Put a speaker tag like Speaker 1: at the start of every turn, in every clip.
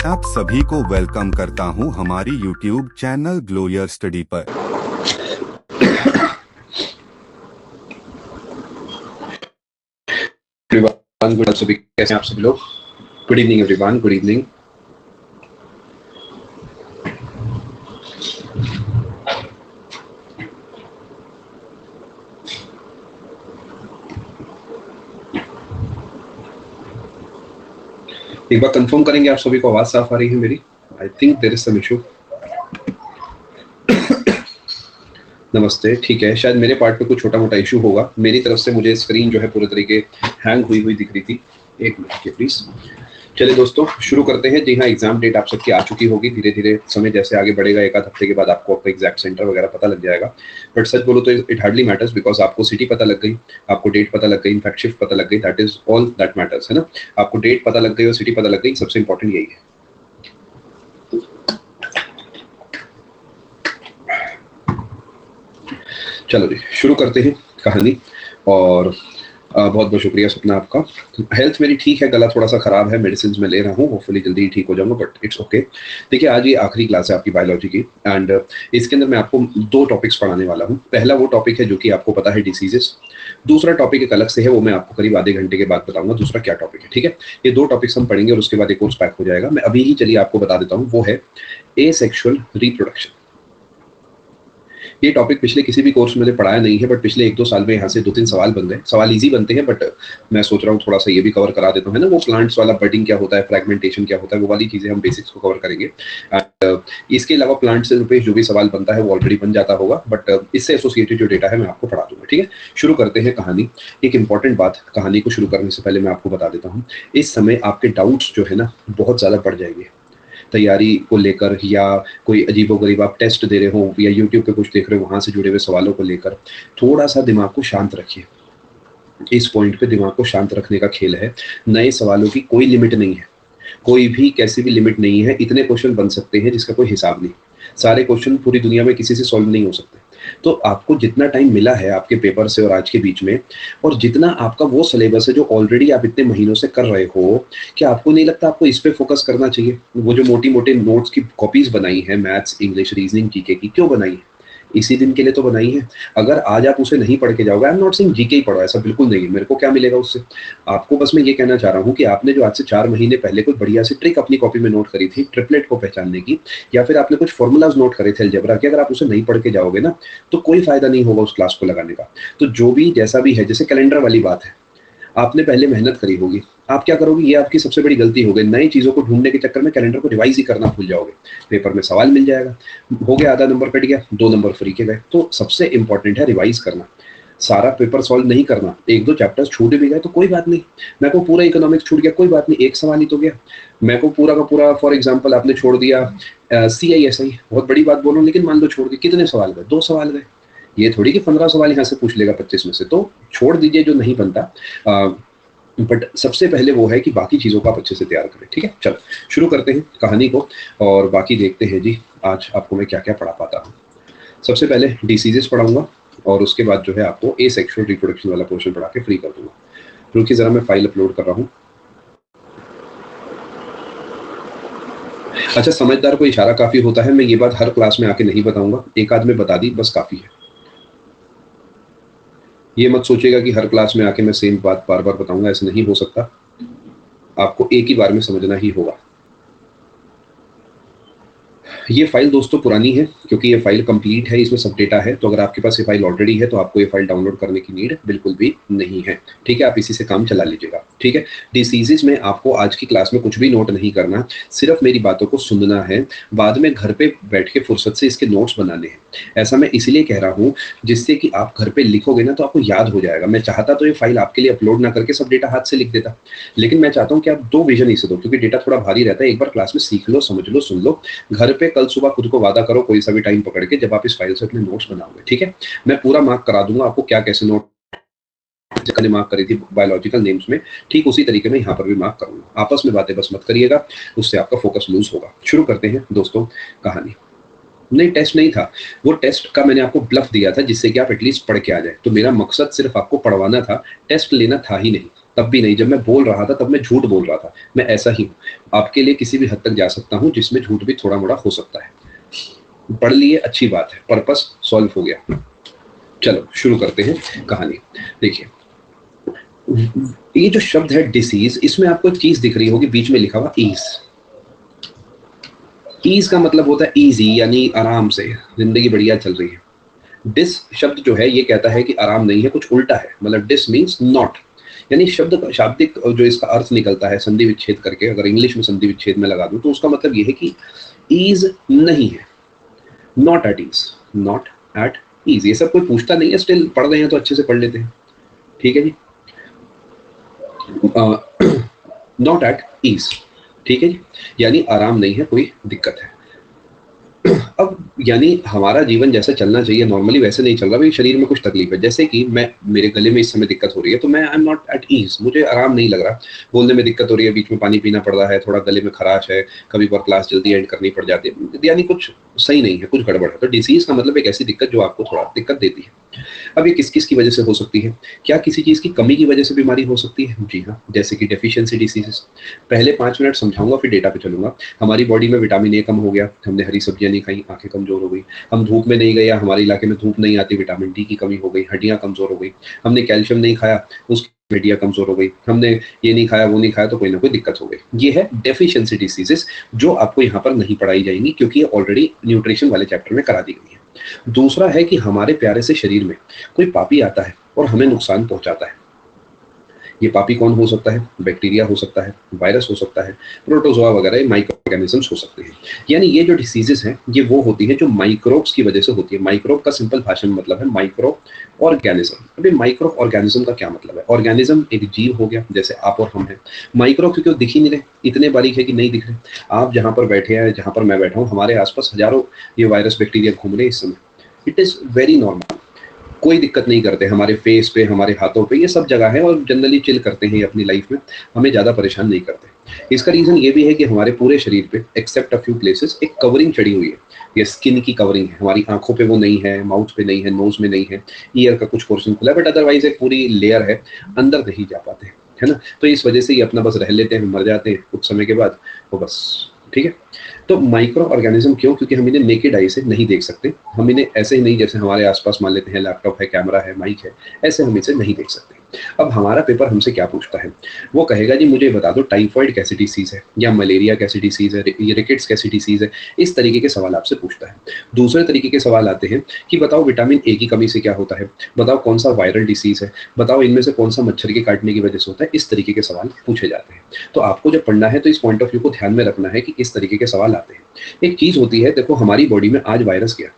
Speaker 1: आप सभी को वेलकम करता हूं हमारी YouTube channel glow your study पर।
Speaker 2: गुड सभी कैसे हैं आप सभी लोग? Good evening everyone, good evening. एक बार कंफर्म करेंगे आप सभी को आवाज साफ आ रही है मेरी? I think there is some issue. नमस्ते, ठीक है, शायद मेरे पार्ट पे कुछ छोटा मोटा इशू होगा। मेरी तरफ से मुझे स्क्रीन जो है पूरे तरीके हैंग हुई दिख रही थी। एक मिनट प्लीज। चलिए दोस्तों शुरू करते हैं। जी हाँ, एग्जाम डेट आप सबकी आ चुकी होगी। धीरे धीरे समय जैसे आगे बढ़ेगा, एक आध हफ्ते के बाद आपको आपका एग्जैक्ट सेंटर वगैरह पता लग जाएगा। बट सच बोलो तो इट हार्डली मैटर्स, बिकॉज आपको सिटी पता लग गई, आपको डेट पता लग गई, इनफैक्ट शिफ्ट पता लग गई। That is all that matters, है ना। आपको डेट पता लग गई और सिटी पता लग गई, सबसे इंपॉर्टेंट यही है। चलो जी शुरू करते हैं कहानी। और बहुत बहुत शुक्रिया सपना आपका। हेल्थ मेरी ठीक है, गला थोड़ा सा खराब है, मेडिसिन मैं ले रहा हूँ, होपफुली जल्दी ही ठीक हो जाऊंगा, बट इट्स ओके। देखिए आज ये आखिरी क्लास है आपकी बायोलॉजी की, एंड इसके अंदर मैं आपको दो टॉपिक्स पढ़ाने वाला हूँ। पहला वो टॉपिक है जो कि आपको पता है, डिसीजेस। दूसरा टॉपिक एक अलग से है, वो मैं आपको करीब आधे घंटे के बाद बताऊंगा दूसरा क्या टॉपिक है, ठीक है। ये दो टॉपिक्स हम पढ़ेंगे और उसके बाद एक कोर्स पैक हो जाएगा। मैं अभी ही चलिए आपको बता देता हूँ, वो है एसेक्सुअल रिप्रोडक्शन। ये टॉपिक पिछले किसी भी कोर्स में मैंने पढ़ाया नहीं है, बट पिछले 1-2 साल में यहाँ से 2-3 सवाल बन गए। सवाल इजी बनते हैं, बट मैं सोच रहा हूँ थोड़ा सा ये भी कवर करा देता हूँ, है ना। वो प्लांट्स वाला बडिंग क्या होता है, फ्रेगमेंटेशन क्या होता है, वो वाली चीजें हम बेसिक्स को कवर करेंगे। इसके अलावा प्लांट से रुपये जो भी सवाल बनता है वो ऑलरेडी बन जाता होगा, बट इससे एसोसिएटेड जो डेटा है मैं आपको पढ़ा दूंगा, ठीक है। शुरू करते हैं कहानी। एक इंपॉर्टेंट बात, कहानी को शुरू करने से पहले मैं आपको बता देता हूँ, इस समय आपके डाउट्स जो है ना बहुत ज्यादा बढ़ जाएंगे तैयारी को लेकर, या कोई अजीबोगरीब आप टेस्ट दे रहे हो, या यूट्यूब पे कुछ देख रहे हो वहां से जुड़े हुए सवालों को लेकर। थोड़ा सा दिमाग को शांत रखिए। इस पॉइंट पे दिमाग को शांत रखने का खेल है। नए सवालों की कोई लिमिट नहीं है, कोई भी कैसी भी लिमिट नहीं है। इतने क्वेश्चन बन सकते हैं जिसका कोई हिसाब नहीं। सारे क्वेश्चन पूरी दुनिया में किसी से सॉल्व नहीं हो सकते। तो आपको जितना टाइम मिला है आपके पेपर से और आज के बीच में, और जितना आपका वो सिलेबस है जो ऑलरेडी आप इतने महीनों से कर रहे हो, क्या आपको नहीं लगता आपको इस पे फोकस करना चाहिए? वो जो मोटी मोटे नोट्स की कॉपीज बनाई है, मैथ्स, इंग्लिश, रीजनिंग, जीके की, क्यों बनाई है? इसी दिन के लिए तो बनाई है। अगर आज आप उसे नहीं पढ़ के जाओगे, I am not saying GK ही पढ़ो, ऐसा बिल्कुल नहीं है। मेरे को क्या मिलेगा उससे? आपको बस मैं ये कहना चाह रहा हूँ कि आपने जो आज से 4 महीने पहले कोई बढ़िया सी ट्रिक अपनी कॉपी में नोट करी थी ट्रिपलेट को पहचानने की, या फिर आपने कुछ फॉर्मूलाज नोट करे थे अलजेब्रा के, अगर आप उसे नहीं पढ़ के जाओगे ना तो कोई फायदा नहीं होगा उस क्लास को लगाने का। तो जो भी जैसा भी है, जैसे कैलेंडर वाली बात है, आपने पहले मेहनत करी होगी, आप क्या करोगे, ये आपकी सबसे बड़ी गलती हो गई। नई चीजों को ढूंढने के चक्कर में कैलेंडर को रिवाइज ही करना भूल जाओगे। पेपर में सवाल मिल जाएगा, हो गया, आधा नंबर कट गया, 2 नंबर फ्री के गए। तो सबसे इंपॉर्टेंट है रिवाइज करना। सारा पेपर सॉल्व नहीं करना। 1-2 चैप्टर्स छूट भी गए तो कोई बात नहीं। मैं को पूरा इकोनॉमिक्स छूट गया, कोई बात नहीं, एक सवाल ही तो गया। मैं को पूरा का पूरा, फॉर एग्जांपल आपने छोड़ दिया CISI, बहुत बड़ी बात बोलूं लेकिन मान लो छोड़ दिया, कितने सवाल गए? 2 सवाल गए। ये थोड़ी कि 15 सवाल यहाँ से पूछ लेगा 25 में से, तो छोड़ दीजिए जो नहीं बनता। बट सबसे पहले वो है कि बाकी चीजों को आप अच्छे से तैयार करें, ठीक है। चलो शुरू करते हैं कहानी को और बाकी देखते हैं जी आज आपको मैं क्या क्या पढ़ा पाता हूँ। सबसे पहले डिसीजेस पढ़ाऊंगा और उसके बाद जो है आपको एसेक्सुअल रिप्रोडक्शन वाला पोर्शन पढ़ा के फ्री कर दूंगा। रुकिए जरा, मैं फाइल अपलोड कर रहा हूँ। अच्छा, समझदार को इशारा काफी होता है। मैं ये बात हर क्लास में आके नहीं बताऊंगा, एक आध में बता दी बस काफी है। ये मत सोचिएगा कि हर क्लास में आके मैं सेम बात बार बार बताऊंगा, ऐसा नहीं हो सकता। आपको एक ही बार में समझना ही होगा। ये फाइल दोस्तों पुरानी है क्योंकि ये फाइल कंप्लीट है, इसमें सब डेटा है। तो अगर आपके पास ये फाइल ऑलरेडी है तो आपको ये फाइल डाउनलोड करने की नीड बिल्कुल भी नहीं है, ठीक है। आप इसी से काम चला लीजिएगा, ठीक है। डिसीजेस में आपको आज की क्लास में कुछ भी नोट नहीं करना, सिर्फ मेरी बातों को सुनना है। बाद में घर पे बैठ के फुर्सत से इसके नोट्स बनाने हैं। ऐसा मैं इसलिए कह रहा हूँ जिससे कि आप घर पे लिखोगे ना तो आपको याद हो जाएगा। मैं चाहता तो ये फाइल आपके लिए अपलोड ना करके सब डेटा हाथ से लिख देता, लेकिन मैं चाहता हूँ कि आप 2 विजन इसे दो, क्योंकि डेटा थोड़ा भारी रहता है। एक बार क्लास में सीख लो, समझ लो, सुन लो, घर पे कल सुबह खुद को वादा करो कोई सा भी टाइम पकड़ के जब आप इस फाइल से अपने नोट्स बनाओगे, ठीक है। मैं पूरा मार्क करा दूंगा आपको, क्या कैसे नोट ने मार्क करी थी बायोलॉजिकल नेम्स में, ठीक उसी तरीके में यहाँ पर भी मार्क करूंगा। आपस में बातें बस मत करिएगा, उससे आपका फोकस लूज होगा। शुरू करते हैं दोस्तों कहानी। नहीं, टेस्ट नहीं था, वो टेस्ट का मैंने आपको ब्लफ दिया था जिससे कि आप एटलीस्ट पढ़ के आ जाए। तो मेरा मकसद सिर्फ आपको पढ़वाना था, टेस्ट लेना था ही नहीं। तब भी नहीं, जब मैं बोल रहा था तब मैं झूठ बोल रहा था, मैं ऐसा ही हूँ। आपके लिए किसी भी हद तक जा सकता हूँ जिसमें झूठ भी थोड़ा मोड़ा हो सकता है। पढ़ लिए, अच्छी बात है, पर्पस सॉल्व हो गया। चलो शुरू करते हैं कहानी। देखिए, ये जो शब्द है डिसीज, इसमें आपको एक चीज दिख रही होगी बीच में लिखा हुआ ईज। ईज का मतलब होता है इजी, यानी आराम से, जिंदगी बढ़िया चल रही है। डिस शब्द जो है ये कहता है कि आराम नहीं है, कुछ उल्टा है, मतलब डिस मीन्स नॉट, यानी शब्द का शाब्दिक जो इसका अर्थ निकलता है संधि विच्छेद करके, अगर इंग्लिश में संधि विच्छेद में लगा दूं तो उसका मतलब ये है कि ईज नहीं है, not at ease, not at ease. ये सब कोई पूछता नहीं है, स्टिल पढ़ रहे हैं तो अच्छे से पढ़ लेते हैं, ठीक है जी। नॉट एट ईज, ठीक है जी, यानी आराम नहीं है, कोई दिक्कत है। अब यानी हमारा जीवन जैसे चलना चाहिए नॉर्मली वैसे नहीं चल रहा भाई, शरीर में कुछ तकलीफ है, जैसे कि मैं, मेरे गले में इस समय दिक्कत हो रही है तो मैं I am not at ease, मुझे आराम नहीं लग रहा, बोलने में दिक्कत हो रही है, बीच में पानी पीना पड़ रहा है, थोड़ा गले में खराश है, कभी बार क्लास जल्दी एंड करनी पड़ जाती है, यानी कुछ सही नहीं है, कुछ गड़बड़ है। तो डिसीज का मतलब एक ऐसी दिक्कत जो आपको थोड़ा दिक्कत देती है। अब ये किस किस की वजह से हो सकती है? क्या किसी चीज की कमी की वजह से बीमारी हो सकती है? जी हाँ, जैसे कि डेफिशिएंसी डिसीजेस। पहले 5 मिनट समझाऊंगा, फिर डेटा पे चलूंगा। हमारी बॉडी में विटामिन ए कम हो गया, हमने हरी सब्जियां नहीं खाई, आंखें कमजोर हो गई। हम धूप में नहीं गए, हमारे इलाके में धूप नहीं आती, विटामिन डी की कमी हो गई, हड्डियां कमजोर हो गई। हमने कैल्शियम नहीं खाया, उसकी हड्डियां कमजोर हो गई। हमने ये नहीं खाया, वो नहीं खाया, तो कोई ना कोई दिक्कत हो गई। ये है डेफिशिएंसी डिसीजेस, जो आपको यहाँ पर नहीं पढ़ाई जाएंगी क्योंकि ये ऑलरेडी न्यूट्रिशन वाले चैप्टर में करा दी गई है। दूसरा है कि हमारे प्यारे से शरीर में कोई पापी आता है और हमें नुकसान पहुंचाता है। ये पापी कौन हो सकता है? बैक्टीरिया हो सकता है, वायरस हो सकता है, प्रोटोजोआ वगैरह माइक्रो ऑर्गेनिजम्स हो सकते हैं। यानी ये जो डिसीजेस हैं ये वो होती है जो माइक्रोब्स की वजह से होती है। माइक्रोब का सिंपल भाषा में मतलब है माइक्रो ऑर्गेनिज्म। अभी माइक्रो ऑर्गेनिज्म का क्या मतलब है? ऑर्गेनिज्म एक जीव हो गया, जैसे आप और हम हैं। माइक्रो क्योंकि वो दिख ही नहीं रहे, इतने बारीक है कि नहीं दिख रहे। आप जहां पर बैठे हैं, जहां पर मैं बैठा हूँ, हमारे आसपास हजारों ये वायरस बैक्टीरिया घूम रहे हैं इस समय। इट इज वेरी नॉर्मल, कोई दिक्कत नहीं करते, हमारे फेस पे, हमारे हाथों पे, ये सब जगह है और जनरली चिल करते हैं अपनी लाइफ में, हमें ज़्यादा परेशान नहीं करते। इसका रीज़न ये भी है कि हमारे पूरे शरीर पे एक्सेप्ट अ फ्यू प्लेसेस एक कवरिंग चढ़ी हुई है। ये स्किन की कवरिंग है, हमारी आंखों पे वो नहीं है, माउथ पे नहीं है, नोज में नहीं है, ईयर का कुछ पोर्शन खुला है, बट अदरवाइज एक पूरी लेयर है, अंदर नहीं जा पाते, है ना। तो इस वजह से ये अपना बस रह लेते हैं, मर जाते हैं कुछ समय के बाद, वो बस, ठीक है। तो माइक्रो ऑर्गेनिज्म क्यों? क्योंकि हम इन्हें नेकेड आई से नहीं देख सकते। हम इन्हें ऐसे ही नहीं, जैसे हमारे आसपास मान लेते हैं लैपटॉप है, कैमरा है, माइक है, ऐसे हम इसे नहीं देख सकते। अब हमारा पेपर हमसे क्या पूछता है? वो कहेगा जी मुझे बता दो टाइफॉइड कैसी डिसीज है, या मलेरिया कैसी डिसीज है, ये रिकेट्स कैसी डिसीज है। इस तरीके के सवाल आपसे पूछता है। दूसरे तरीके के सवाल आते हैं कि बताओ विटामिन ए की कमी से क्या होता है, बताओ कौन सा वायरल डिसीज है, बताओ इनमें से कौन सा मच्छर के काटने की वजह से होता है। इस तरीके के सवाल पूछे जाते हैं। तो आपको जब पढ़ना है तो इस पॉइंट ऑफ व्यू को ध्यान में रखना है कि इस तरीके के सवाल आते हैं। एक चीज होती है, देखो हमारी बॉडी में आज वायरस गया,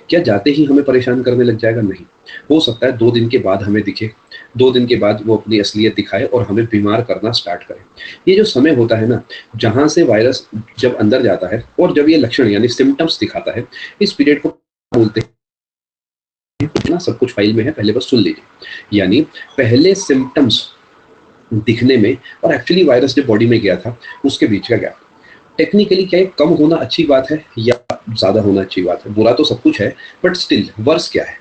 Speaker 2: क्या जाते ही हमें परेशान करने लग जाएगा? नहीं, हो सकता है 2 दिन के बाद हमें दिखे, 2 दिन के बाद वो अपनी असलियत दिखाए और हमें बीमार करना स्टार्ट करे। ये जो समय होता है ना, जहां से वायरस जब अंदर जाता है और जब ये लक्षण यानी सिम्टम्स दिखाता है, इस पीरियड को बोलते हैं ना, सब कुछ फाइल में है, पहले बस सुन लीजिए। यानी पहले सिम्टम्स दिखने में और एक्चुअली वायरस जब बॉडी में गया था उसके बीच का गैप। टेक्निकली क्या है, कम होना अच्छी बात है या ज्यादा होना अच्छी बात है? बुरा तो सब कुछ है, बट स्टिल वर्स क्या है?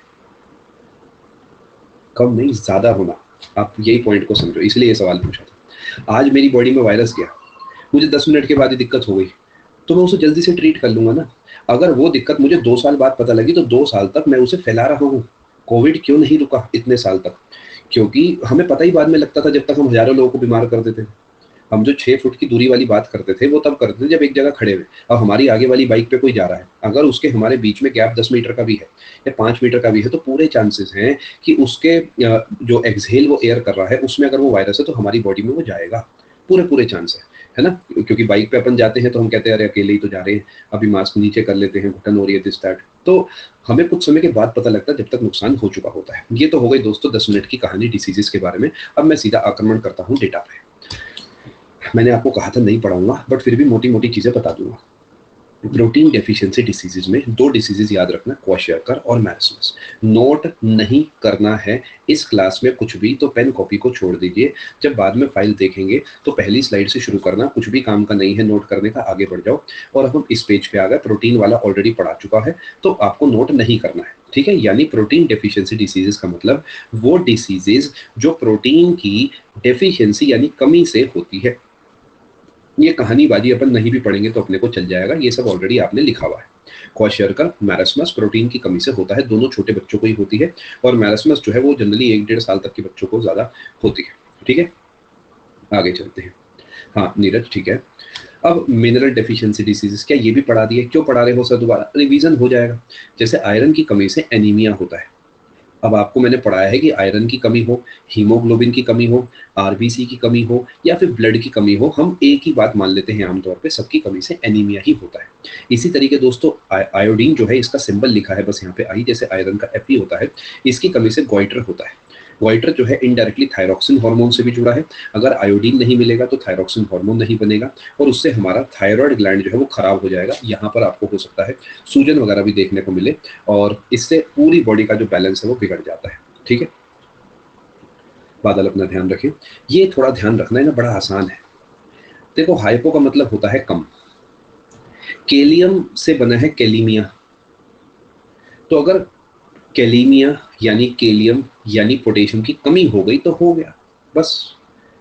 Speaker 2: कम नहीं, ज्यादा होना। आप यही पॉइंट को समझो, इसलिए ये सवाल पूछा था। आज मेरी बॉडी में वायरस गया, मुझे 10 मिनट के बाद ही दिक्कत हो गई, तो मैं उसे जल्दी से ट्रीट कर लूंगा ना। अगर वो दिक्कत मुझे 2 साल बाद पता लगी तो 2 साल तक मैं उसे फैला रहा हूँ। कोविड क्यों नहीं रुका इतने साल तक? क्योंकि हमें पता ही बाद में लगता था, जब तक हम हजारों लोगों को बीमार कर देते थे। हम जो 6 फुट की दूरी वाली बात करते थे वो तब करते थे जब एक जगह खड़े हुए। अब हमारी आगे वाली बाइक पे कोई जा रहा है, अगर उसके हमारे बीच में गैप 10 मीटर का भी है या 5 मीटर का भी है, तो पूरे चांसेस हैं कि उसके जो एक्सहेल वो एयर कर रहा है उसमें अगर वो वायरस है तो हमारी बॉडी में वो जाएगा। पूरे पूरे चांस है ना। क्योंकि बाइक पे अपन जाते हैं तो हम कहते हैं अरे अकेले ही तो जा रहे हैं, अभी मास्क नीचे कर लेते हैं, घुटन हो रही है, दिस दैट। तो हमें कुछ समय के बाद पता लगता है, जब तक नुकसान हो चुका होता है। ये तो हो गई दोस्तों 10 मिनट की कहानी डिसीजेस के बारे में। अब मैं सीधा आक्रमण करता हूँ डेटा पे। मैंने आपको कहा था नहीं पढ़ाऊंगा, बट फिर भी मोटी मोटी चीजें बता दूंगा। प्रोटीन डेफिशिएंसी डिसीजेज में 2 डिसीजेज याद रखना, क्वाशियाकर और मैरस्मस। नोट नहीं करना है इस क्लास में कुछ भी, तो पेन कॉपी को छोड़ दीजिए। जब बाद में फाइल देखेंगे तो पहली स्लाइड से शुरू करना, कुछ भी काम का नहीं है नोट करने का, आगे बढ़ जाओ। और अब हम इस पेज पे आ गए, प्रोटीन वाला ऑलरेडी पढ़ा चुका है, तो आपको नोट नहीं करना है। ठीक है, यानी प्रोटीन डेफिशिएंसी डिसीजेस का मतलब वो डिसीजेस जो प्रोटीन की डेफिशिएंसी यानी कमी से होती है। ये कहानीबाजी अपन नहीं भी पढ़ेंगे तो अपने को चल जाएगा, ये सब ऑलरेडी आपने लिखा हुआ है। क्वाशरकर मैरस्मस प्रोटीन की कमी से होता है, दोनों छोटे बच्चों को ही होती है, और मैरस्मस जो है वो जनरली 1-1.5 साल तक के बच्चों को ज्यादा होती है। ठीक है, आगे चलते हैं। हाँ नीरज ठीक है। अब मिनरल डेफिशिएंसी डिसीजेस क्या ये भी पढ़ा दिए? क्यों पढ़ा रहे हो सर? दोबारा रिवीजन हो जाएगा। जैसे आयरन की कमी से एनीमिया होता है। अब आपको मैंने पढ़ाया है कि आयरन की कमी हो, हीमोग्लोबिन की कमी हो, आरबीसी की कमी हो या फिर ब्लड की कमी हो, हम एक ही बात मान लेते हैं आमतौर पे, सबकी कमी से एनीमिया ही होता है। इसी तरीके दोस्तों आयोडीन जो है, इसका सिंबल लिखा है बस यहाँ पे आई, जैसे आयरन का एफी होता है, इसकी कमी से गोइटर होता है। गोइटर जो है इनडायरेक्टली थायरॉक्सिन हार्मोन से भी जुड़ा है। अगर आयोडीन नहीं मिलेगा तो थायरॉक्सिन हार्मोन नहीं बनेगा और उससे हमारा थायराइड ग्लैंड जो है वो खराब हो जाएगा। यहाँ पर आपको हो सकता है सूजन वगैरह भी देखने को मिले और इससे पूरी बॉडी का जो बैलेंस है वो बिगड़ जाता है। ठीक है, बादल अपना ध्यान रखें। ये थोड़ा ध्यान रखना है ना, बड़ा आसान है। देखो हाइपो का मतलब होता है कम, केलियम से बना है कैलीमिया, तो अगर कैलीमिया यानी केलियम यानी पोटेशियम की कमी हो गई तो हो गया, बस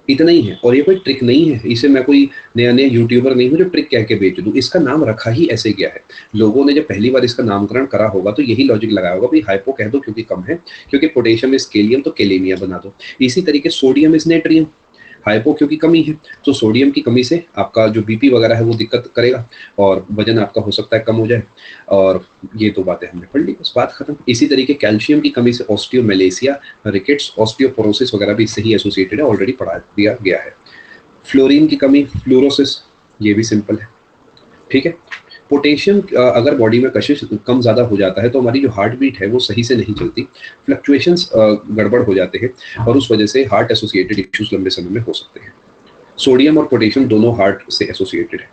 Speaker 2: इतना ही है। और ये कोई ट्रिक नहीं है, इसे मैं कोई नया नया यूट्यूबर नहीं हूँ जो ट्रिक कह के बेच दूं। इसका नाम रखा ही ऐसे गया है। लोगों ने जब पहली बार इसका नामकरण करा होगा तो यही लॉजिक लगाया होगा, भाई हाइपो कह दो क्योंकि कम है, क्योंकि पोटेशियम इज केलियम तो केलेमिया बना दो। इसी तरीके सोडियम इज नेट्रियम, हाइपो क्योंकि कमी है तो सोडियम की कमी से आपका जो बीपी वगैरह है वो दिक्कत करेगा और वजन आपका हो सकता है कम हो जाए। और ये तो बातें हमने पढ़ ली, बस बात खत्म। इसी तरीके कैल्शियम की कमी से ऑस्टियोमेलेसिया, रिकेट्स, ऑस्टियोपोरोसिस वगैरह भी इससे ही एसोसिएटेड है, ऑलरेडी पढ़ा दिया गया है। फ्लोरीन की कमी फ्लोरोसिस, ये भी सिंपल है। ठीक है, पोटेशियम अगर बॉडी में कशिश कम ज़्यादा हो जाता है तो हमारी जो हार्ट बीट है वो सही से नहीं चलती, फ्लक्चुएशंस गड़बड़ हो जाते हैं और उस वजह से हार्ट एसोसिएटेड इश्यूज लंबे समय में हो सकते हैं। सोडियम और पोटेशियम दोनों हार्ट से एसोसिएटेड है।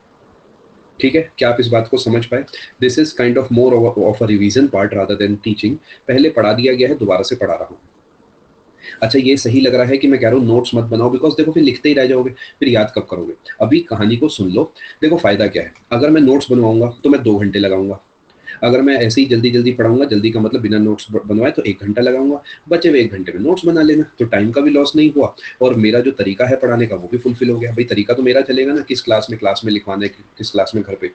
Speaker 2: ठीक है, क्या आप इस बात को समझ पाए? This is kind of more of a revision part rather than teaching. पहले पढ़ा दिया गया है, दोबारा से पढ़ा रहा हूँ। अच्छा ये सही लग रहा है कि मैं कह रहा हूँ नोट्स मत बनाओ, बिकॉज देखो फिर लिखते ही रह जाओगे, फिर याद कब करोगे? अभी कहानी को सुन लो। देखो फायदा क्या है, अगर मैं नोट्स बनवाऊंगा तो मैं 2 घंटे लगाऊंगा, अगर मैं ऐसे ही जल्दी जल्दी पढ़ाऊंगा, जल्दी का मतलब बिना नोट्स बनवाए, तो 1 घंटा लगाऊंगा। बचे हुए 1 घंटे में नोट्स बना लेना, तो टाइम का भी लॉस नहीं हुआ और मेरा जो तरीका है पढ़ाने का वो भी फुलफिल हो गया। भाई तरीका तो मेरा चलेगा ना, किस क्लास में लिखवाना है, किस क्लास में घर पे,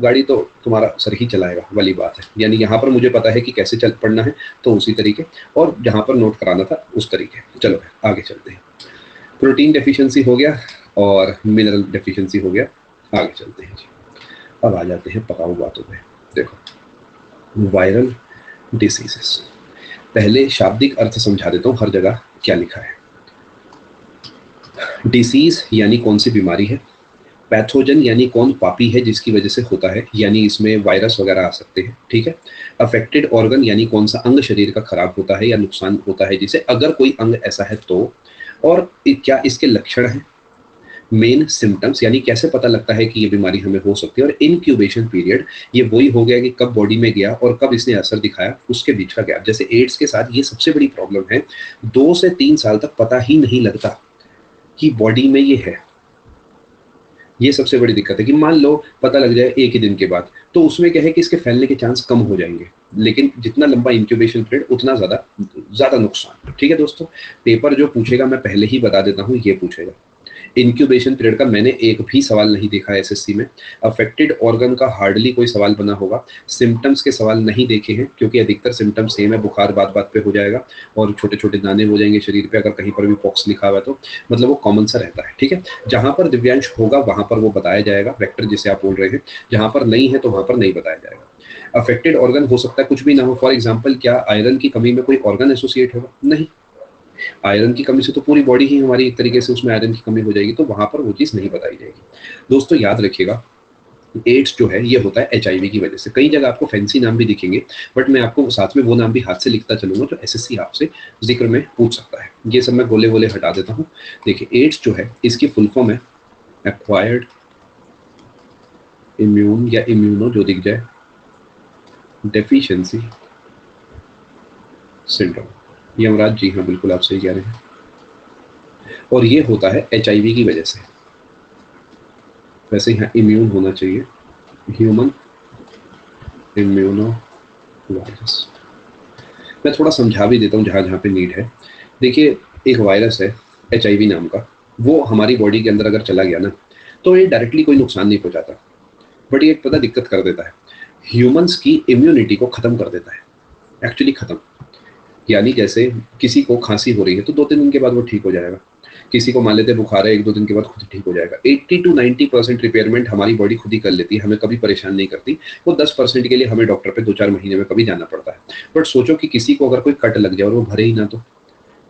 Speaker 2: गाड़ी तो तुम्हारा सर ही चलाएगा वाली बात है। यानी यहाँ पर मुझे पता है कि कैसे चल पढ़ना है तो उसी तरीके, और जहाँ पर नोट कराना था उस तरीके। चलो आगे चलते हैं। प्रोटीन डेफिशिएंसी हो गया और मिनरल डेफिशिएंसी हो गया, आगे चलते हैं जी। अब आ जाते हैं पकाऊ बातों पे। देखो वायरल डिसीजेस, पहले शाब्दिक अर्थ समझा देता हूँ हर जगह क्या लिखा है। डिसीज यानी कौन सी बीमारी है, पैथोजन यानी कौन पापी है जिसकी वजह से होता है, यानी इसमें वायरस वगैरह आ सकते हैं। ठीक है, अफेक्टेड ऑर्गन यानी कौन सा अंग शरीर का खराब होता है या नुकसान होता है जिसे, अगर कोई अंग ऐसा है तो, और क्या इसके लक्षण हैं। मेन सिम्टम्स यानी कैसे पता लगता है कि ये बीमारी हमें हो सकती है, और इनक्यूबेशन पीरियड, ये वही हो गया कि कब बॉडी में गया और कब इसने असर दिखाया, उसके बीच का गैप। जैसे एड्स के साथ ये सबसे बड़ी प्रॉब्लम है, 2 से 3 साल तक पता ही नहीं लगता कि बॉडी में ये है। ये सबसे बड़ी दिक्कत है कि मान लो पता लग जाए एक ही दिन के बाद, तो उसमें क्या है कि इसके फैलने के चांस कम हो जाएंगे, लेकिन जितना लंबा इंक्यूबेशन पीरियड उतना ज्यादा नुकसान। ठीक है दोस्तों, पेपर जो पूछेगा मैं पहले ही बता देता हूँ, ये पूछेगा इंक्यूबेशन पीरियड का। मैंने एक भी सवाल नहीं देखा एसएससी में। अफेक्टेड ऑर्गन का हार्डली कोई सवाल बना होगा। सिम्टम्स के सवाल नहीं देखे हैं क्योंकि अधिकतर सिम्टम्स सेम है, बुखार बात बात पे हो जाएगा और छोटे छोटे दाने हो जाएंगे शरीर पे, अगर कहीं पर भी पॉक्स लिखा हुआ है तो, मतलब वो कॉमन सा रहता है। ठीक है, जहां पर दिव्यांश होगा वहां पर वो बताया जाएगा, वेक्टर जिसे आप बोल रहे हैं, जहां पर नहीं है तो वहां पर नहीं बताया जाएगा। अफेक्टेड ऑर्गन हो सकता है कुछ भी ना हो, फॉर एग्जाम्पल क्या आयरन की कमी में कोई ऑर्गन एसोसिएट होगा? नहीं, आयरन की कमी से तो पूरी बॉडी ही हमारी एक तरीके से उसमें आयरन की कमी हो जाएगी, तो वहां पर वो चीज नहीं बताई जाएगी। दोस्तों याद रखिएगा, एड्स जो है ये होता है एचआईवी की वजह से। कई जगह आपको फैंसी नाम भी दिखेंगे, बट मैं आपको साथ में वो नाम भी हाथ से लिखता चलूंगा जो एसएससी आपसे जिक्र में पूछ सकता है। ये सब मैं गोले गोले हटा देता हूँ। देखिए एड्स जो है इसकी फुल फॉर्म है एक्वायर्ड इम्यून या इम्यूनो जो दिख जाए डेफिशिएंसी सिंड्रोम। यमराज जी हाँ बिल्कुल आप सही कह रहे हैं, और ये होता है एचआईवी की वजह से। वैसे यहाँ इम्यून होना चाहिए, ह्यूमन इम्यूनो वायरस। मैं थोड़ा समझा भी देता हूँ जहाँ जहाँ पे नीड है। देखिए, एक वायरस है HIV नाम का, वो हमारी बॉडी के अंदर अगर चला गया ना, तो ये डायरेक्टली कोई नुकसान नहीं पहुंचाता, बट ये एक पता दिक्कत कर देता है, ह्यूमंस की इम्यूनिटी को खत्म कर देता है, एक्चुअली खत्म। यानी जैसे किसी को खांसी हो रही है तो 2-3 दिन के बाद वो ठीक हो जाएगा, किसी को मान लेते हैं बुखार है, 1-2 दिन के बाद खुद ठीक हो जाएगा। 80 to 90% रिपेयरमेंट हमारी बॉडी खुद ही कर लेती है, हमें कभी परेशान नहीं करती। वो 10% के लिए हमें डॉक्टर पे 2-4 महीने में कभी जाना पड़ता है। बट सोचो कि किसी को अगर कोई कट लग जाए और वो भरे ही ना, तो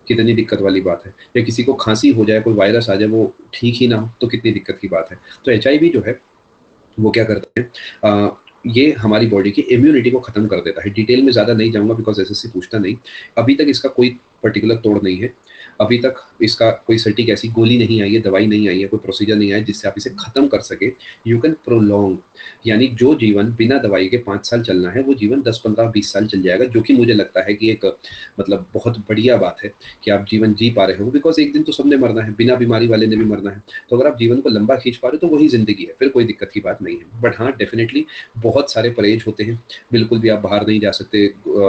Speaker 2: कितनी दिक्कत वाली बात है। या किसी को खांसी हो जाए, कोई वायरस आ जाए, वो ठीक ही ना हो, तो कितनी दिक्कत की बात है। तो HIV जो है वो क्या करते हैं, ये हमारी बॉडी की इम्यूनिटी को खत्म कर देता है। डिटेल में ज़्यादा नहीं जाऊंगा बिकॉज SSC पूछता नहीं। अभी तक इसका कोई पर्टिकुलर तोड़ नहीं है, अभी तक इसका कोई सटीक ऐसी गोली नहीं आई है, दवाई नहीं आई है, कोई प्रोसीजर नहीं आया जिससे आप इसे खत्म कर सके। यू कैन प्रोलॉन्ग, यानी जो जीवन बिना दवाई के 5 साल चलना है, वो जीवन 10, 15, 20 साल चल जाएगा, जो कि मुझे लगता है कि एक मतलब बहुत बढ़िया बात है कि आप जीवन जी पा रहे हो। बिकॉज एक दिन तो सबने मरना है, बिना बीमारी वाले ने भी मरना है। तो अगर आप जीवन को लंबा खींच पा रहे हो तो वही जिंदगी है, फिर कोई दिक्कत की बात नहीं है। बट हाँ, डेफिनेटली बहुत सारे परहेज होते हैं। बिल्कुल भी आप बाहर नहीं जा सकते,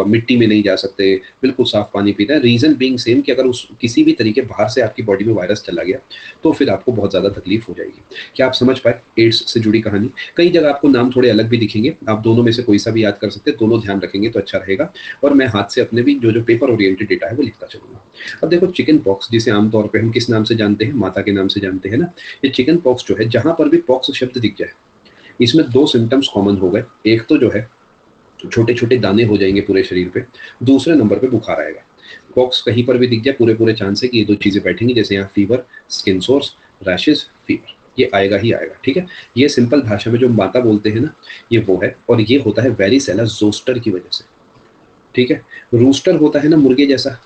Speaker 2: मिट्टी में नहीं जा सकते, बिल्कुल साफ पानी पीना है। रीजन बीइंग सेम कि अगर उस किसी भी तरीके बाहर से आपकी बॉडी में वायरस चला गया तो फिर आपको बहुत ज्यादा तकलीफ हो जाएगी। क्या आप समझ पाए एड्स से जुड़ी कहानी? कई जगह आपको नाम थोड़े अलग भी दिखेंगे, आप दोनों में से कोई सा भी याद कर सकते हैं, दोनों ध्यान रखेंगे तो अच्छा रहेगा। और मैं हाथ से अपने भी जो जो पेपर ओरिएंटेड डेटा है वो लिखता चलूंगा। अब देखो, चिकन पॉक्स जिसे आमतौर पर हम किस नाम से जानते हैं, माता के नाम से जानते हैं ना। ये चिकन पॉक्स जो है, जहां पर भी पॉक्स शब्द दिख जाए, इसमें 2 सिम्टम्स कॉमन हो गए। एक तो जो है छोटे छोटे दाने हो जाएंगे पूरे शरीर पे, दूसरे नंबर पे बुखार आएगा। पॉक्स कहीं पर भी दिख जाए, पूरे पूरे चांस है कि ये 2 चीजें बैठेंगी, जैसे यहाँ fever, skin source, rashes, fever, ये आएगा ही आएगा। ठीक है, ये सिंपल भाषा में जो माता बोलते हैं ना, ये वो है। और ये होता है वेरिसेला जोस्टर की वजह से। ठीक है, रूस्टर होता है ना मुर्गे जैसा,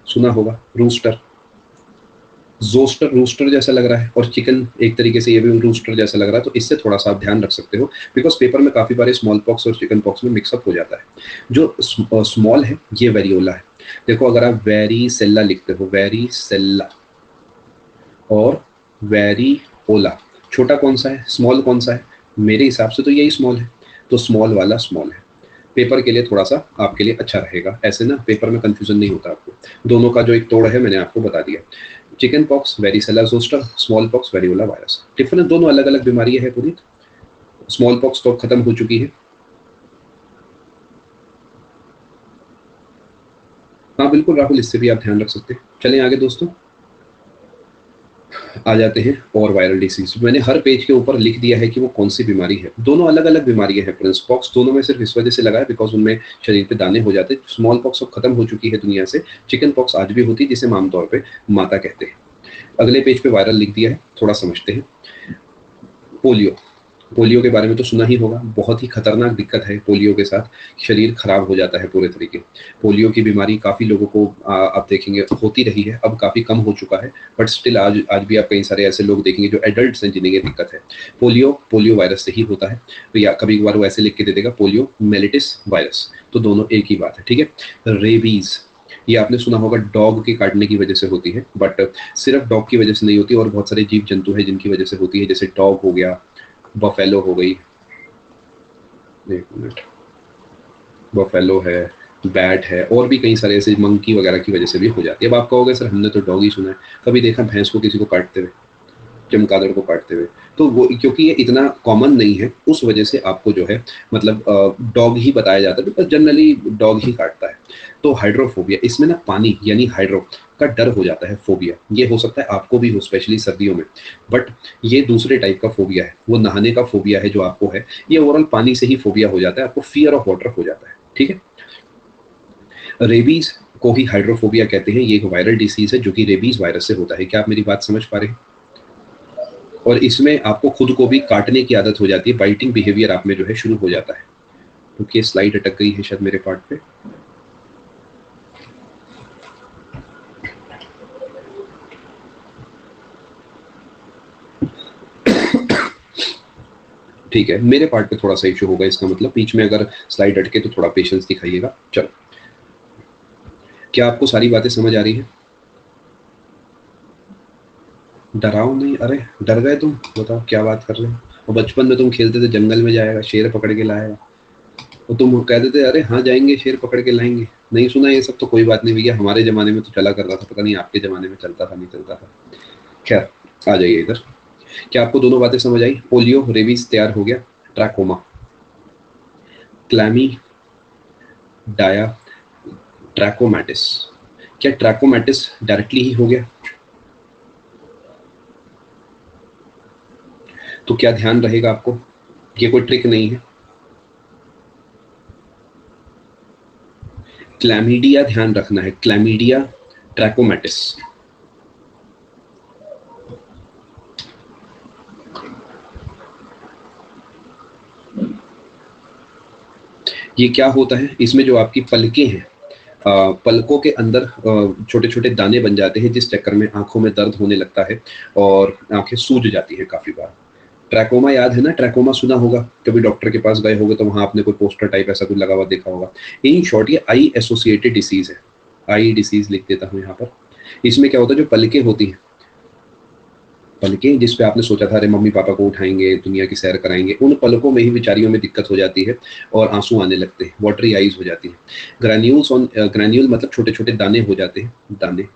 Speaker 2: सुना होगा रूस्टर। जोस्टर रूस्टर जैसा लग रहा है, और चिकन एक तरीके से ये भी रूस्टर जैसा लग रहा है। तो इससे थोड़ा सा आप ध्यान रख सकते हो, बिकॉज पेपर में काफी बार स्मॉल पॉक्स और चिकन पॉक्स में मिक्सअप हो जाता है। जो स्मॉल है ये वेरियोला है। देखो, अगर आप वेरीसेल्ला लिखते हो, वेरीसेल्ला और वेरिओला, छोटा कौन सा है, स्मॉल कौन सा है? मेरे हिसाब से तो यही स्मॉल है, तो स्मॉल वाला स्मॉल है। पेपर के लिए थोड़ा सा आपके लिए अच्छा रहेगा, ऐसे ना पेपर में कंफ्यूजन नहीं होता आपको। दोनों का जो एक तोड़ है मैंने आपको बता दिया। Chicken pox varicella zoster, small pox variola virus. Different, दोनों अलग अलग बीमारियां है पूरी। स्मॉल पॉक्स तो खत्म हो चुकी है। हाँ बिल्कुल राहुल, इससे भी आप ध्यान रख सकते हैं। चलें आगे दोस्तों, आ जाते हैं और वायरल डिसीज। मैंने हर पेज के ऊपर लिख दिया है कि वो कौन सी बीमारी है। दोनों अलग अलग बीमारियां हैं। प्रिंस पॉक्स दोनों में सिर्फ इस वजह से लगा है बिकॉज उनमें शरीर पे दाने हो जाते हैं। स्मॉल पॉक्स अब खत्म हो चुकी है दुनिया से। चिकन पॉक्स आज भी होती है, जिसे हम आमतौर पर माता कहते हैं। अगले पेज पे वायरल लिख दिया है, थोड़ा समझते हैं। पोलियो, पोलियो के बारे में तो सुना ही होगा। बहुत ही खतरनाक दिक्कत है पोलियो के साथ, शरीर खराब हो जाता है पूरे तरीके। पोलियो की बीमारी काफ़ी लोगों को आप देखेंगे होती रही है, अब काफ़ी कम हो चुका है, बट स्टिल आज आज भी आप कई सारे ऐसे लोग देखेंगे जो एडल्ट्स हैं जिन्हें ये दिक्कत है। पोलियो वायरस से ही होता है। तो या कभी कभार वो ऐसे लिख के दे देगा पोलियो मेलिटिस वायरस, तो दोनों एक ही बात है। ठीक है, रेबीज, ये आपने सुना होगा, डॉग के काटने की वजह से होती है, बट सिर्फ डॉग की वजह से नहीं होती, और बहुत सारे जीव जंतु है जिनकी वजह से होती है, जैसे डॉग हो गया, बफेलो हो गई, एक मिनट, बफेलो है, बैट है, और भी कई सारे ऐसे मंकी वगैरह की वजह से भी हो जाती है। अब आप कहोगे सर हमने तो डॉग ही सुना है, कभी देखा भैंस को किसी को काटते हुए, चमगादड़ को काटते हुए? तो वो क्योंकि ये इतना कॉमन नहीं है, उस वजह से आपको जो है मतलब डॉग ही बताया जाता है, बिकॉज जनरली डॉग ही काटता है। तो हाइड्रोफोबिया, इसमें ना पानी यानी हाइड्रो का डर हो जाता है, फोबिया। ये हो सकता है आपको भी हो, स्पेशली सर्दियों में, बट ये दूसरे टाइप का फोबिया है। वो नहाने का फोबिया है जो आपको है, ये ओवरऑल पानी से ही फोबिया हो जाता है, आपको फियर ऑफ वाटर हो जाता है। ठीक है, रेबीज को ही हाइड्रोफोबिया कहते हैं। ये एक वायरल डिसीज है जो कि रेबीज वायरस से होता है। क्या आप मेरी बात समझ पा रहे हैं? और इसमें आपको खुद को भी काटने की आदत हो जाती है, बाइटिंग बिहेवियर आप में जो है शुरू हो जाता है। क्योंकि स्लाइड अटक गई है शायद मेरे पार्ट पे। ठीक है, मेरे पार्ट पे थोड़ा सा इशू होगा, इसका मतलब बीच में अगर स्लाइड अटके तो थोड़ा पेशेंस दिखाइएगा। चलो, क्या आपको सारी बातें समझ आ रही है? डराओ नहीं, अरे डर गए तुम? बताओ क्या बात कर रहे हो। और बचपन में तुम खेलते थे जंगल में जाएगा, शेर पकड़ के लाएगा, और तुम कह देते अरे हाँ जाएंगे, शेर पकड़ के लाएंगे। नहीं सुना ये सब तो कोई बात नहीं भैया, हमारे ज़माने में तो चला करता था, पता नहीं आपके ज़माने में चलता था नहीं चलता था। खैर आ जाइए इधर। क्या आपको दोनों बातें समझ आई? पोलियो, रेबीज तैयार हो गया, ट्रैकोमा, क्लैमी डाया ट्रैकोमैटिस। क्या ट्रैकोमैटिस डायरेक्टली ही हो गया? तो क्या ध्यान रहेगा आपको? ये कोई ट्रिक नहीं है। क्लैमिडिया ध्यान रखना है, क्लैमिडिया ट्रैकोमैटिस। ये क्या होता है? इसमें जो आपकी पलकें हैं, पलकों के अंदर छोटे छोटे दाने बन जाते हैं, जिस चक्कर में आंखों में दर्द होने लगता है और आंखें सूज जाती हैं काफी बार। ट्रैकोमा याद है ना? ट्रैकोमा सुना होगा, कभी डॉक्टर के पास गए होगे तो वहां आपने कोई पोस्टर टाइप ऐसा कुछ लगा हुआ देखा होगा। इन शॉर्ट ये आई एसोसिएटेड डिसीज है। आई डिसीज लिख देता हूँ यहाँ पर। इसमें क्या होता है, जो पलकें होती हैं, पलकें जिस पे आपने सोचा था अरे मम्मी पापा को उठाएंगे, दुनिया की सैर कराएंगे, उन पलकों में ही बेचारियों में दिक्कत हो जाती है और आंसू आने लगते हैं, वाटरी आईज हो जाती है। ग्रैन्यूल्स ऑन, ग्रैन्यूल मतलब छोटे छोटे दाने हो जाते हैं, दाने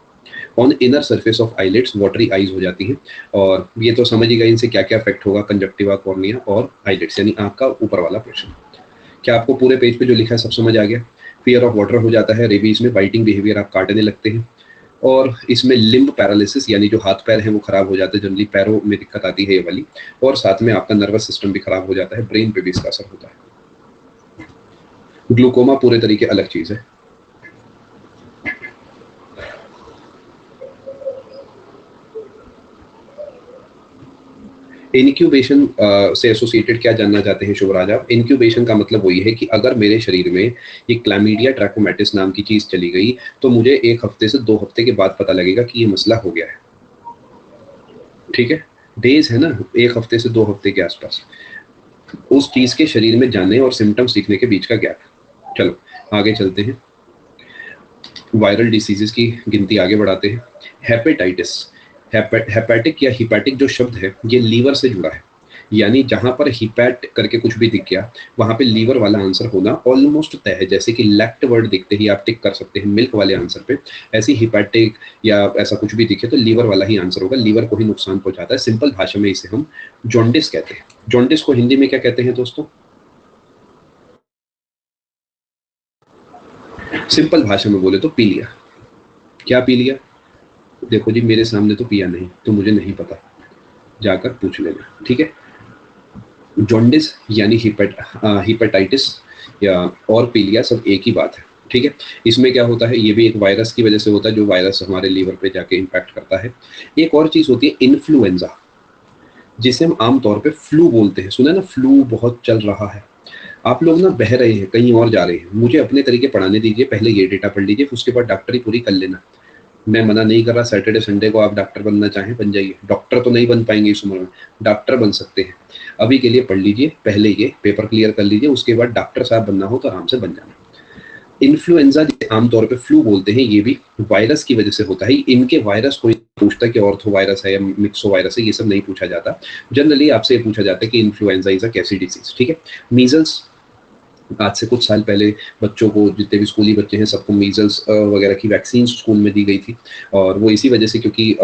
Speaker 2: on inner surface of eyelids, watery eyes हो जाती हैं। और ये तो समझ ही गए इनसे क्या क्या इफेक्ट होगा, कंजक्टिवा, कॉर्निया और आईलिड्स यानी आंख का ऊपर वाला पोर्शन। क्या आपको पूरे पेज पे जो लिखा है सब समझ आ गया? फियर ऑफ वाटर हो जाता है रेबीज में, बाइटिंग बिहेवियर, आप काटने लगते हैं। और इसमें लिम्ब पैरालिसिस यानी जो हाथ पैर हैं वो खराब हो जाते हैं, जनरली पैरों में दिक्कत आती है ये वाली। और साथ में आपका नर्वस सिस्टम भी खराब हो जाता है, ब्रेन पे भी इसका असर होता है। ग्लूकोमा पूरे तरीके अलग चीज है। इनक्यूबेशन से एसोसिएटेड क्या जानना चाहते हैं शुभराज आप? इनक्यूबेशन का मतलब वही है कि अगर मेरे शरीर में ये क्लैमिडिया ट्रैकोमैटिस नाम की चीज चली गई तो मुझे 1 हफ्ते से 2 हफ्ते के बाद पता लगेगा कि ये मसला हो गया है। ठीक है, डेज है ना, 1 हफ्ते से 2 हफ्ते के आसपास उस चीज के शरीर में जाने और सिम्टम्स दिखने के बीच का गैप। चलो आगे चलते हैं, वायरल डिसीजेस की गिनती आगे बढ़ाते हैं। हेपेटाइटिस, हेपेटिक या हिपैटिक जो शब्द है ये लीवर से जुड़ा है, यानी जहां पर हिपैट करके कुछ भी दिख गया वहां पे लीवर वाला आंसर होना ऑलमोस्ट तय है। जैसे कि लैक्ट वर्ड दिखते ही आप टिक कर सकते हैं मिल्क वाले आंसर पे, ऐसी हिपैटिक या ऐसा कुछ भी दिखे तो लीवर वाला ही आंसर होगा, लीवर को ही नुकसान पहुंचाता है। सिंपल भाषा में इसे हम जॉन्डिस कहते हैं। जॉन्डिस को हिंदी में क्या कहते हैं दोस्तों? सिंपल भाषा में बोले तो पीलिया। क्या पीलिया? देखो जी मेरे सामने तो पिया नहीं तो मुझे नहीं पता, जाकर पूछ लेना, ठीक है। जॉन्डिस यानी हिपेटाइटिस या और पीलिया सब एक ही बात है, ठीक है। इसमें क्या होता है, ये भी एक वायरस की वजह से होता है, जो वायरस हमारे लीवर पे जाके इम्पैक्ट करता है। एक और चीज होती है इन्फ्लुएंजा, जिसे हम आमतौर पे फ्लू बोलते हैं। सुना है ना, फ्लू बहुत चल रहा है। आप लोग ना बह रहे हैं, कहीं और जा रहे हैं, मुझे अपने तरीके पढ़ाने दीजिए, पहले ये डेटा पढ़ लीजिए, उसके बाद डॉक्टरी पूरी कर लेना। मैं मना नहीं कर रहा, सैटरडे संडे को आप डॉक्टर बनना चाहें बन जाइए, डॉक्टर तो नहीं बन पाएंगे इस उम्र में, डॉक्टर बन सकते हैं। अभी के लिए पढ़ लीजिए, पहले ये पेपर क्लियर कर लीजिए, उसके बाद डॉक्टर साहब बनना हो तो आराम से बन जाना। इन्फ्लुएंजा जिसे आमतौर पे फ्लू बोलते हैं, ये भी वायरस की वजह से होता है। इनके वायरस कोई पूछता है कि ऑर्थो वायरस है या मिक्सो वायरस है, ये सब नहीं पूछा जाता। जनरली आपसे ये पूछा जाता है कि इन्फ्लुएंजा इज अ कैसी डिसीज, ठीक है। मीजल्स, आज से कुछ साल पहले बच्चों को, जितने भी स्कूली बच्चे हैं सबको मीजल्स वगैरह की वैक्सीन स्कूल में दी गई थी। और वो इसी वजह से, क्योंकि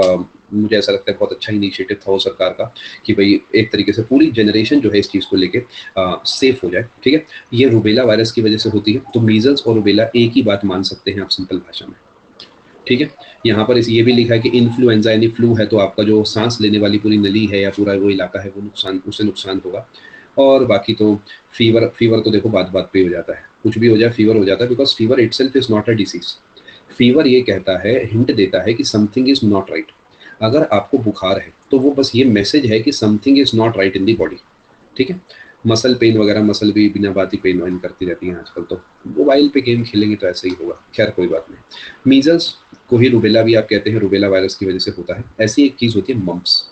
Speaker 2: मुझे ऐसा लगता है बहुत अच्छा इनिशिएटिव था वो सरकार का कि भाई एक तरीके से पूरी जनरेशन जो है इस चीज़ को लेके सेफ हो जाए, ठीक है। ये रुबेला वायरस की वजह से होती है, तो मीजल्स और रुबेला एक ही बात मान सकते हैं आप सिंपल भाषा में, ठीक है। यहाँ पर ये भी लिखा है कि इन्फ्लुएंजा यानी फ्लू है तो आपका जो सांस लेने वाली पूरी नली है या पूरा वो इलाका है वो नुकसान, उससे नुकसान होगा। और बाकी तो फीवर, फीवर तो देखो बात बात पे हो जाता है, कुछ भी हो जाए फीवर हो जाता है, because fever itself is not a disease. Fever ये कहता है, हिंट देता है कि समथिंग इज नॉट राइट। अगर आपको बुखार है तो वो बस ये मैसेज है कि something is not right in the body, ठीक है। मसल पेन वगैरह, मसल भी बिना बात ही पेन वाइन करती रहती हैं आजकल, तो मोबाइल पे गेम खेलेंगे तो ऐसे ही होगा, खैर कोई बात नहीं। मीजल्स को ही रुबेला भी आप कहते हैं, रुबेला वायरस की वजह से होता है। ऐसी एक चीज होती है मम्प्स।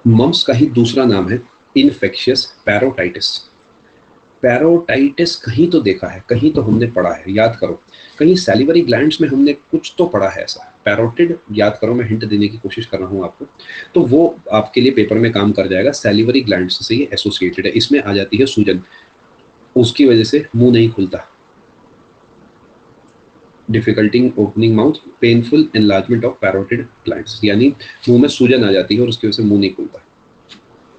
Speaker 2: मम्प्स का ही दूसरा नाम है इन्फेक्शियस पैरोटाइटिस। पैरोटाइटिस कहीं तो देखा है, कहीं तो हमने पढ़ा है, याद करो, कहीं सैलिवरी ग्लैंड्स में हमने कुछ तो पढ़ा है ऐसा। पैरोटिड याद करो, मैं हिंट देने की कोशिश कर रहा हूँ आपको, तो वो आपके लिए पेपर में काम कर जाएगा। सैलिवरी ग्लैंड्स से ये एसोसिएटेड है, इसमें आ जाती है सूजन। उसकी वजह से मुंह नहीं खुलता, difficulty opening mouth, painful enlargement of parotid glands, यानी मुंह में सूजन आ जाती है और उसकी वजह से मुंह नहीं खुलता।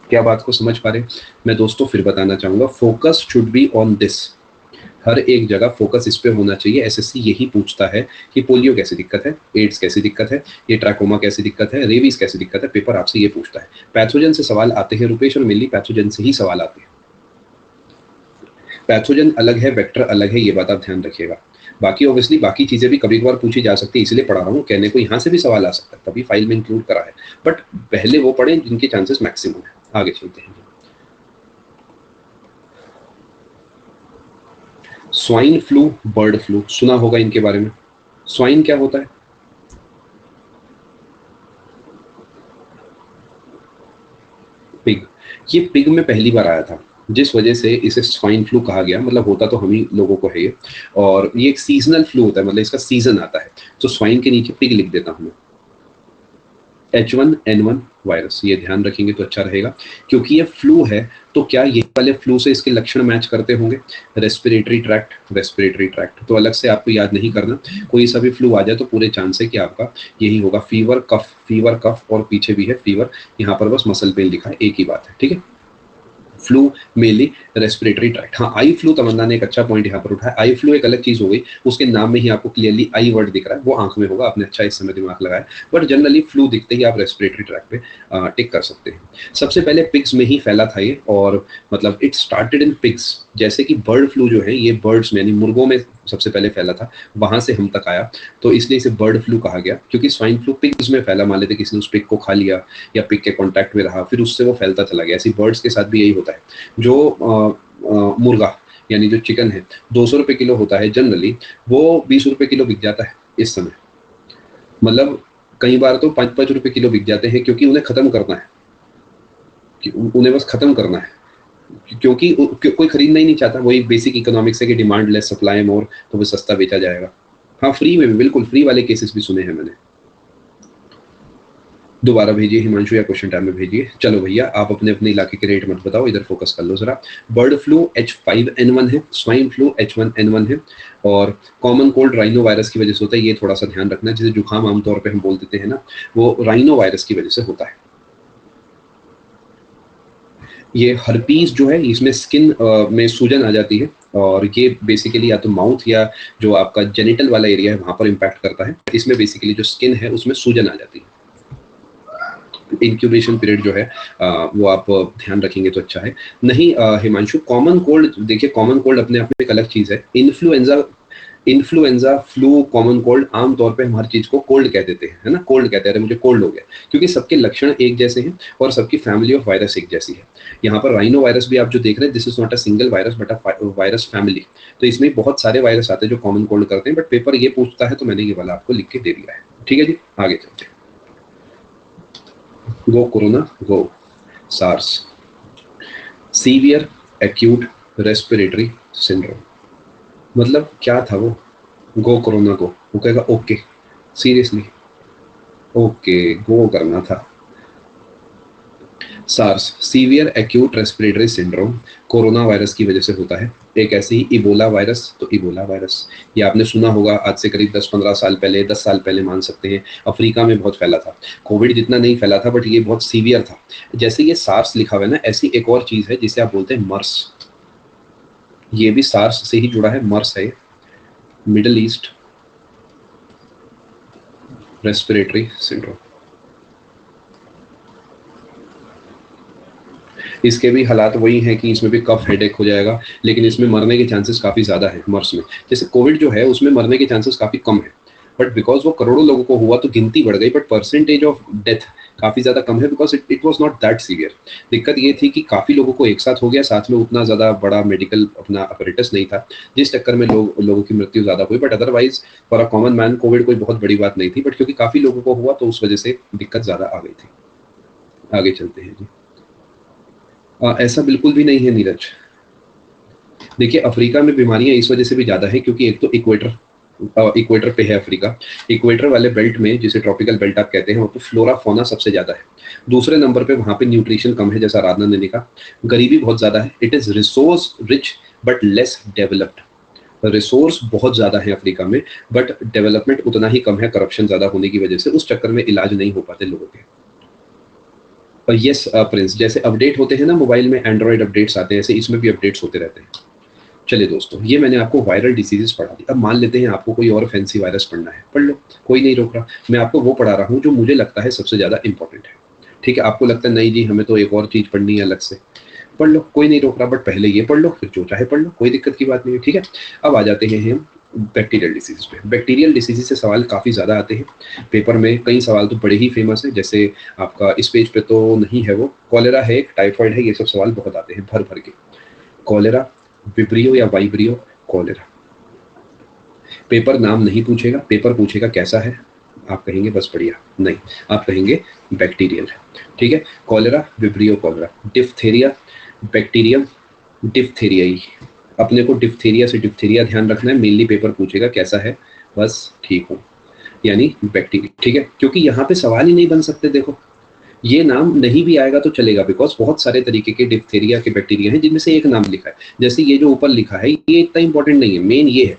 Speaker 2: क्या बात को समझ पा रहे? मैं दोस्तों फिर बताना चाहूंगा, focus should be on this. हर एक जगह फोकस इस पे होना चाहिए। एसएससी यही पूछता है कि पोलियो कैसी दिक्कत है, एड्स कैसी दिक्कत है, ये ट्रैकोमा कैसी दिक्कत है, रेबीज कैसी दिक्कत है, पेपर आपसे ये पूछता है। पैथोजन से सवाल आते हैं रुपेश, और मेनली पैथोजन से ही सवाल आते हैं। पैथोजन अलग है, वेक्टर अलग है, ये बात आप ध्यान रखिएगा। बाकी ऑब्वियसली बाकी चीजें भी कभी कभार पूछी जा सकती है, इसलिए पढ़ा रहा हूँ, कहने को यहाँ से भी सवाल आ सकता है, तभी फाइल में इंक्लूड करा है। बट पहले वो पढ़ें जिनके चांसेस मैक्सिमम है। आगे चलते हैं। स्वाइन फ्लू, बर्ड फ्लू, सुना होगा इनके बारे में। स्वाइन क्या होता है? पिग। ये पिग में पहली बार आया था, जिस वजह से इसे स्वाइन फ्लू कहा गया। मतलब होता तो हम ही लोगों को है ये, और ये एक सीजनल फ्लू होता है, मतलब इसका सीजन आता है। तो स्वाइन के नीचे पिग लिख देता हूं मैं। H1N1 वायरस, ये ध्यान रखेंगे तो अच्छा रहेगा, क्योंकि ये फ्लू है। तो क्या ये वाले फ्लू से इसके लक्षण मैच करते होंगे? रेस्पिरेटरी ट्रैक्ट, रेस्पिरेटरी ट्रैक्ट तो अलग से आपको याद नहीं करना। कोई सा भी फ्लू आ जाए तो पूरे चांस है कि आपका यही होगा। फीवर कफ, फीवर कफ, और पीछे भी है फीवर, यहाँ पर बस मसल पेन लिखा है, एक ही बात है, ठीक है। Flu mainly respiratory tract. हाँ, आई फ्लू, तमन्ना ने एक अच्छा पॉइंट यहाँ पर उठाया। आई फ्लू एक अलग चीज हो गई, उसके नाम में ही आपको क्लियरली आई वर्ड दिख रहा है, वो आंख में होगा, आपने अच्छा इस समय दिमाग लगाया। बट जनरली फ्लू दिखते ही आप रेस्पिरेटरी ट्रैक्ट पे टिक कर सकते हैं। सबसे पहले पिग्स में ही फैला था ये, और मतलब इट स्टार्टेड इन पिग्स। जैसे कि बर्ड फ्लू जो है ये बर्ड्स में यानी मुर्गों में सबसे पहले फैला था, वहां से हम तक आया, तो इसलिए इसे बर्ड फ्लू कहा गया। क्योंकि स्वाइन फ्लू पिग्स में फैला, मान लेते किसी ने उस पिग को खा लिया या पिग के कांटेक्ट में रहा, फिर उससे वो फैलता चला गया। ऐसी बर्ड्स के साथ भी यही होता है। जो मुर्गा यानी जो चिकन है 200 रुपए किलो होता है जनरली, वो 20 रुपए किलो बिक जाता है इस समय। मतलब कई बार तो 5-5 रुपए किलो बिक जाते हैं, क्योंकि उन्हें खत्म करना है, उन्हें बस खत्म करना है, क्योंकि कोई खरीदना ही नहीं चाहता। वही बेसिक इकोनॉमिक्स है कि डिमांड लेस सप्लाई मोर, तो वो सस्ता बेचा जाएगा। हाँ, फ्री में भी, बिल्कुल फ्री वाले केसेस भी सुने हैं मैंने। दोबारा भेजिए हिमांशु, या क्वेश्चन टाइम में भेजिए। चलो भैया, आप अपने अपने इलाके के रेट मत बताओ, इधर फोकस कर लो जरा। बर्ड फ्लू H5N1 है, स्वाइन फ्लू H1N1 है, और कॉमन कोल्ड राइनो वायरस की वजह से होता है। ये थोड़ा सा ध्यान रखना, जिसे जुकाम आमतौर पे हम बोल देते हैं ना, वो राइनो वायरस की वजह से होता है। ये हर्पीस जो है, इसमें स्किन में सूजन आ जाती है, और ये बेसिकली या तो माउथ या जो आपका जेनिटल वाला एरिया है वहां पर इंपैक्ट करता है। इसमें बेसिकली जो स्किन है उसमें सूजन आ जाती है। इंक्यूबेशन पीरियड जो है वो आप ध्यान रखेंगे तो अच्छा है। नहीं हिमांशु, कॉमन कोल्ड, देखिए कॉमन कोल्ड अपने आप में एक अलग चीज है। इन्फ्लुएंजा, फ्लू, कॉमन कोल्ड, आमतौर पे हम हर चीज को कोल्ड कह देते हैं, है ना। कोल्ड कहते हैं, अरे मुझे कोल्ड हो गया, क्योंकि सबके लक्षण एक जैसे हैं और सबकी फैमिली ऑफ वायरस एक जैसी है। यहाँ पर राइनो वायरस भी आप जो देख रहे हैं, this is not a single virus but a virus family. तो इसमें बहुत सारे वायरस आते हैं जो कॉमन कोल्ड करते हैं, बट पेपर ये पूछता है तो मैंने ये वाला आपको लिख के दे दिया है, ठीक है जी। आगे चलते हैं। Go corona, go SARS, severe acute respiratory syndrome. मतलब क्या था वो? गो कोरोना गो, वो कहेगा ओके, सीरियसली ओके, गो करना था। SARS, severe acute respiratory syndrome, corona virus की वजह से होता है। एक ऐसे ही इबोला वायरस, तो इबोला वायरस ये आपने सुना होगा, आज से करीब 10-15 साल पहले, 10 साल पहले मान सकते हैं, अफ्रीका में बहुत फैला था। कोविड जितना नहीं फैला था, बट ये बहुत सीवियर था। जैसे ये सार्स लिखा हुआ है ना, ऐसी एक और चीज है जिसे आप बोलते हैं मर्स। ये भी सार्स से ही जुड़ा है, मर्स है, मिडल ईस्ट रेस्पिरेटरी सिंड्रोम। इसके भी हालात वही हैं कि इसमें भी कफ हेडेक हो जाएगा, लेकिन इसमें मरने के चांसेस काफी ज्यादा है मर्स में। जैसे कोविड जो है उसमें मरने के चांसेस काफी कम है, बट बिकॉज वो करोड़ों लोगों को हुआ तो गिनती बढ़ गई, बट परसेंटेज ऑफ डेथ काफी ज्यादा कम है, because it was not that severe. दिक्कत ये थी कि काफी लोगों को एक साथ हो गया, साथ में उतना ज्यादा बड़ा मेडिकल अपना अपरेटस नहीं था, जिस चक्कर में लोगों की मृत्यु ज्यादा हुई। But otherwise for a common man Covid कोई बहुत बड़ी बात नहीं थी, बट क्योंकि काफी लोगों को हुआ तो उस वजह से दिक्कत ज्यादा आ गई थी। आगे चलते हैं जी। ऐसा बिल्कुल भी नहीं है नीरज। देखिए अफ्रीका में बीमारियां इस वजह से भी ज्यादा है क्योंकि एक तो इक्वेटर पे है अफ्रीका। इक्वेटर वाले बेल्ट में, जिसे ट्रॉपिकल बेल्ट आप कहते हैं, वहाँ पे फ्लोरा फोना सबसे ज्यादा है। दूसरे नंबर पे वहाँ पे न्यूट्रिशन कम है, जैसा राधना ने लिखा। गरीबी बहुत ज्यादा है, it is resource rich but less developed. Resource बहुत ज़्यादा है अफ्रीका में, बट डेवलपमेंट उतना ही कम है, करप्शन ज़्यादा होने की वजह से उस चक्कर में इलाज नहीं हो पाते लोगों के। और यस प्रिंस, जैसे अपडेट होते हैं ना मोबाइल में, एंड्रॉइड अपडेट्स आते हैं, ऐसे इसमें भी अपडेट्स होते रहते हैं। चलिए दोस्तों, ये मैंने आपको वायरल डिसीजेस पढ़ा दी। अब मान लेते हैं आपको कोई और फैंसी वायरस पढ़ना है, पढ़ लो, कोई नहीं रोक रहा। मैं आपको वो पढ़ा रहा हूँ जो मुझे लगता है सबसे ज़्यादा इंपॉर्टेंट है। ठीक है, आपको लगता है नहीं जी हमें तो एक और चीज़ पढ़नी है अलग से, पढ़ लो, कोई नहीं रोक रहा, बट पहले ये पढ़ लो, फिर जो चाहे पढ़ लो, कोई दिक्कत की बात नहीं है। ठीक है, अब आ जाते हैं हम बैक्टीरियल डिसीज पे। बैक्टीरियल डिसीज से सवाल काफ़ी ज़्यादा आते हैं पेपर में, कई सवाल तो बड़े ही फेमस है, जैसे आपका इस पेज पे तो नहीं है, वो कॉलेरा है, टाइफाइड है, ये सब सवाल बहुत आते हैं भर भर के। कॉलेरा, विब्रियो या वाइब्रियो कॉलेरा। पेपर नाम नहीं पूछेगा, पेपर पूछेगा कैसा है, आप कहेंगे बस बढ़िया, नहीं, आप कहेंगे बैक्टीरियल है। ठीक है, cholera, Vibrio cholera. Diphtheria, bacterium diphtheriae. अपने को डिफ्थेरिया से डिफ्थेरिया ध्यान रखना है, मेनली पेपर पूछेगा कैसा है, बस ठीक हूँ, यानी बैक्टीरिया। ठीक है, क्योंकि यहाँ पे सवाल ही नहीं बन सकते। देखो, ये नाम नहीं भी आएगा तो चलेगा, बिकॉज बहुत सारे तरीके के डिप्थेरिया के बैक्टीरिया हैं जिनमें से एक नाम लिखा है। जैसे ये जो ऊपर लिखा है ये इतना इंपॉर्टेंट नहीं है, मेन ये है,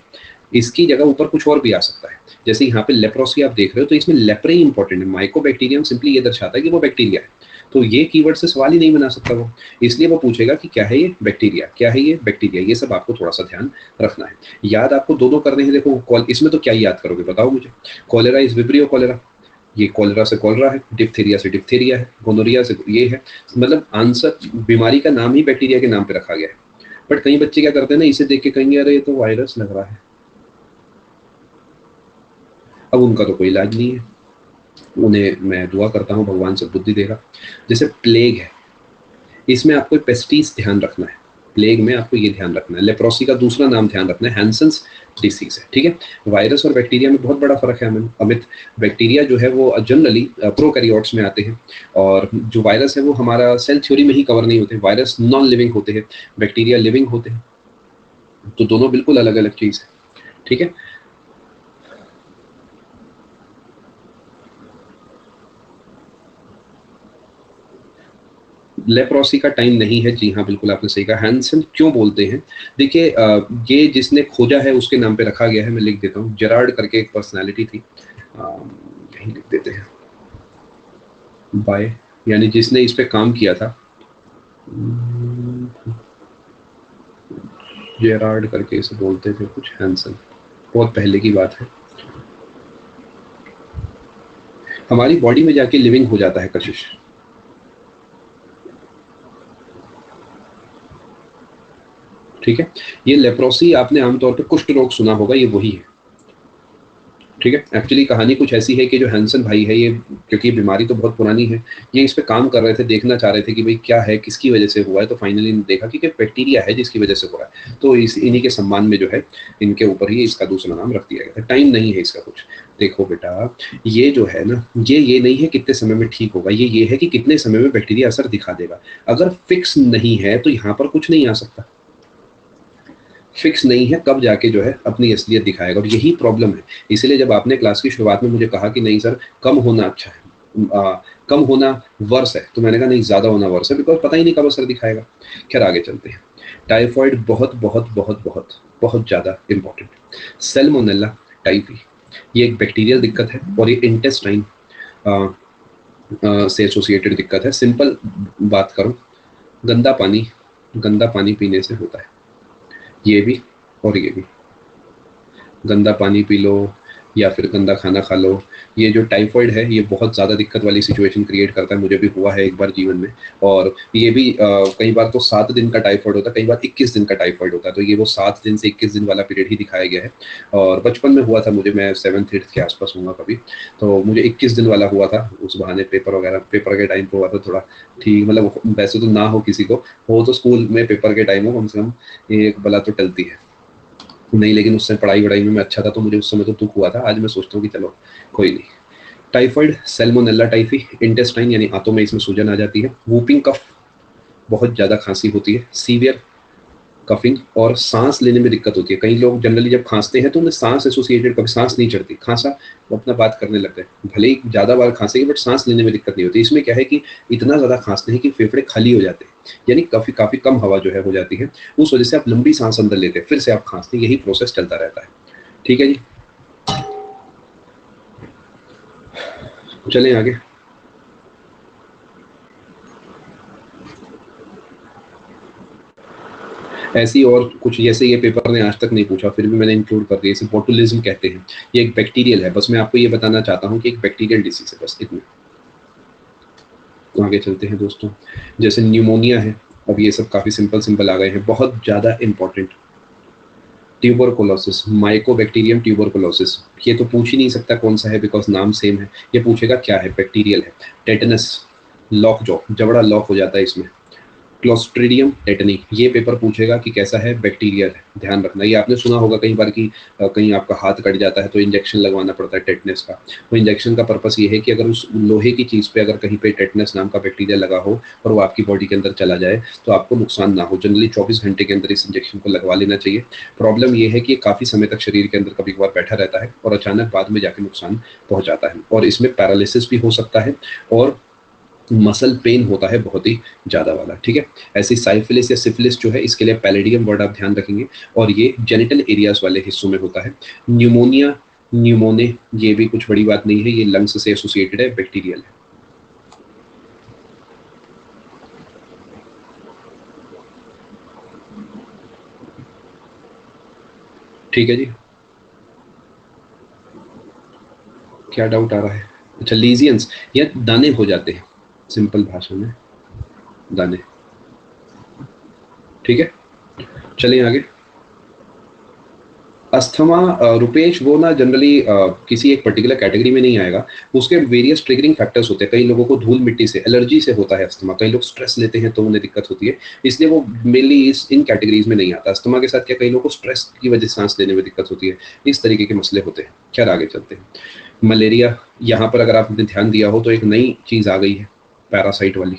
Speaker 2: इसकी जगह ऊपर कुछ और भी आ सकता है। जैसे यहाँ पे लेप्रोसी आप देख रहे हो, तो इसमें लेप्रे इंपॉर्टेंट है, माइकोबैक्टीरियम सिंपली ये दर्शाता है कि वो बैक्टीरिया है, तो ये कीवर्ड से सवाल ही नहीं बना सकता वो, इसलिए वो पूछेगा कि क्या है ये बैक्टीरिया, क्या है ये बैक्टीरिया। ये सब आपको थोड़ा सा ध्यान रखना है। याद आपको दो करने हैं। देखो इसमें तो क्या याद करोगे बताओ मुझे। कॉलेरा इज विब्रियो कॉलेरा, ये कॉलेरा से कॉलेरा है, डिप्थेरिया से डिप्थेरिया है, गोनोरिया से ये है। मतलब आंसर, बीमारी का नाम ही बैक्टीरिया के नाम पे रखा गया है। बट कई बच्चे क्या करते हैं ना, इसे देख के कहेंगे अरे ये तो वायरस लग रहा है, अब उनका तो कोई इलाज नहीं है। उन्हें मैं दुआ करता हूँ भगवान से बुद्धि देगा। जैसे प्लेग है, इसमें आपको पेस्टिस ध्यान रखना है, प्लेग में आपको ये ध्यान रखना है। लेप्रोसी का दूसरा नाम ध्यान रखना है, हैंसन्स डिसीज है। ठीक है, वायरस और बैक्टीरिया में बहुत बड़ा फर्क है अमित। बैक्टीरिया जो है वो जनरली प्रोकैरियोट्स में आते हैं, और जो वायरस है वो हमारा सेल थ्योरी में ही कवर नहीं होते। वायरस नॉन लिविंग होते हैं, बैक्टीरिया लिविंग होते हैं, तो दोनों बिल्कुल अलग अलग चीज है। ठीक है, लेप्रोसी का टाइम नहीं है, जी हाँ बिल्कुल आपने सही कहा। हैंसन क्यों बोलते हैं, देखिए ये जिसने खोजा है उसके नाम पे रखा गया है, मैं लिख देता हूँ। जेरार्ड करके एक पर्सनालिटी थी, यही लिख देते हैं, बाय, यानी जिसने इस पे काम किया था, जेरार्ड करके इसे बोलते थे कुछ, हैंसन, बहुत पहले की बात है। हमारी बॉडी में जाके लिविंग हो जाता है कशिश। ठीक है, ये लेप्रोसी आपने आमतौर पे कुष्ठ रोग सुना होगा, ये वही है। ठीक है, एक्चुअली कहानी कुछ ऐसी है कि जो हैंसन भाई है, ये क्योंकि ये बीमारी तो बहुत पुरानी है, ये इस पे काम कर रहे थे, देखना चाह रहे थे कि भाई क्या है, किसकी वजह से हुआ है, तो फाइनली देखा कि बैक्टीरिया है जिसकी वजह से हुआ है, तो इन्हीं के सम्मान में जो है इनके ऊपर ही इसका दूसरा नाम रख दिया गया था। टाइम नहीं है इसका कुछ। देखो बेटा, ये जो है ना, ये नहीं है कितने समय में ठीक होगा, ये है कि कितने समय में बैक्टीरिया असर दिखा देगा। अगर फिक्स नहीं है तो यहाँ पर कुछ नहीं आ सकता, फिक्स नहीं है कब जाके जो है अपनी असलियत दिखाएगा, और यही प्रॉब्लम है। इसलिए जब आपने क्लास की शुरुआत में मुझे कहा कि नहीं सर कम होना अच्छा है, कम होना वर्स है, तो मैंने कहा नहीं, ज़्यादा होना वर्स है, बिकॉज पता ही नहीं कब असर दिखाएगा। खैर आगे चलते हैं। टाइफॉइड बहुत बहुत बहुत बहुत बहुत ज़्यादा इंपॉर्टेंट। सैल्मोनेला टाइफी, ये एक बैक्टीरियल दिक्कत है, और ये इंटेस्टाइन से एसोसिएटेड दिक्कत है। सिंपल बात करूँ, गंदा पानी पीने से होता है, ये भी और ये भी। गंदा पानी पी लो या फिर गंदा खाना खा लो, ये जो टाइफॉइड है ये बहुत ज़्यादा दिक्कत वाली सिचुएशन क्रिएट करता है। मुझे भी हुआ है एक बार जीवन में, और ये भी कई बार तो 7 दिन का टाइफॉइड होता है, कई बार 21 दिन का टाइफॉइड होता है, तो ये वो 7 दिन से 21 दिन वाला पीरियड ही दिखाया गया है। और बचपन में हुआ था मुझे, मैं 7th-8th के आसपास हुआ कभी, तो मुझे 21 दिन वाला हुआ था। उस बहाने पेपर के टाइम पर हुआ था, थोड़ा ठीक, मतलब वैसे तो ना हो किसी को हो, तो स्कूल में पेपर के टाइम हो कम से कम एक बला तो टलती है नहीं, लेकिन उससे पढ़ाई वढ़ाई में मैं अच्छा था, तो मुझे उस समय तो दुख हुआ था। आज मैं सोचता हूँ कि चलो कोई नहीं। टाइफाइड, सैल्मोनेला टाइफी, इंटेस्टाइन यानी आंतों में इसमें सूजन आ जाती है। वूपिंग कफ, बहुत ज़्यादा खांसी होती है। सीवियर कफिंग और सांस लेने में दिक्कत होती है। कई लोग जनरली जब खांसते हैं तो उन्हें सांस एसोसिएटेड, कभी सांस नहीं चढ़ती, खांसा वो अपना बात करने लग गए, भले ही ज़्यादा बार खांसेंगे बट सांस लेने में दिक्कत नहीं होती। इसमें क्या है कि इतना ज़्यादा खांसते हैं कि फेफड़े खाली हो जाते हैं, यानी काफ़ी काफ़ी कम हवा जो है हो जाती है। उस वजह से आप लंबी सांस अंदर लेते हैं, फिर से आप खांसते हैं, यही प्रोसेस चलता रहता है। ठीक है जी, चलें आगे। ऐसी और कुछ, जैसे ये पेपर ने आज तक नहीं पूछा फिर भी मैंने इंक्लूड कर दिया, इसे बोटुलिज्म कहते हैं। ये एक बैक्टीरियल है, बस मैं आपको ये बताना चाहता हूँ कि एक बैक्टीरियल डिसीज है, बस इतना। तो आगे चलते हैं दोस्तों। जैसे न्यूमोनिया है, अब ये सब काफ़ी सिंपल सिंपल आ गए हैं, बहुत ज़्यादा इंपॉर्टेंट। ट्यूबरकुलोसिस, माइकोबैक्टीरियम ट्यूबरकुलोसिस, ये तो पूछ ही नहीं सकता कौन सा है, बिकॉज नाम सेम है। ये पूछेगा क्या है, बैक्टीरियल है। टेटनस, लॉक जॉ, जबड़ा लॉक हो जाता है इसमें। क्लोस्ट्रीडियम टेटनी, ये पेपर पूछेगा कि कैसा है, बैक्टीरियल है, ध्यान रखना। ये आपने सुना होगा कई बार कि कहीं आपका हाथ कट जाता है तो इंजेक्शन लगवाना पड़ता है टेटनस का। वो इंजेक्शन का पर्पस ये है कि अगर उस लोहे की चीज़ पे अगर कहीं पे टेटनस नाम का बैक्टीरिया लगा हो और वो आपकी बॉडी के अंदर चला जाए तो आपको नुकसान ना हो। जनरली 24 घंटे के अंदर इस इंजेक्शन को लगवा लेना चाहिए। प्रॉब्लम ये है कि ये काफ़ी समय तक शरीर के अंदर कभी कभार बैठा रहता है और अचानक बाद में जाके नुकसान पहुंचाता है, और इसमें पैरालिसिस भी हो सकता है और मसल पेन होता है बहुत ही ज़्यादा वाला। ठीक है, ऐसी साइफिलिस या सिफिलिस जो है, इसके लिए पैलेडियम वर्ड आप ध्यान रखेंगे, और ये जेनिटल एरियाज वाले हिस्सों में होता है। न्यूमोनिया, न्यूमोने, ये भी कुछ बड़ी बात नहीं है, ये लंग्स से एसोसिएटेड है, बैक्टीरियल है। ठीक है जी, क्या डाउट आ रहा है? अच्छा, लीजियंस या दाने हो जाते हैं, सिंपल भाषा में दाने। ठीक है, चलिए आगे। अस्थमा, रुपेश, वो ना जनरली किसी एक पर्टिकुलर कैटेगरी में नहीं आएगा, उसके वेरियस ट्रिगरिंग फैक्टर्स होते हैं। कई लोगों को धूल मिट्टी से एलर्जी से होता है अस्थमा, कई लोग स्ट्रेस लेते हैं तो उन्हें दिक्कत होती है, इसलिए वो मेनली इन कैटेगरीज में नहीं आता। अस्थमा के साथ क्या, कई लोगों को स्ट्रेस की वजह से सांस लेने में दिक्कत होती है, इस तरीके के मसले होते हैं। खैर आगे चलते हैं। मलेरिया, यहाँ पर अगर आपने ध्यान दिया हो तो एक नई चीज़ आ गई है, पैरासाइट वाली।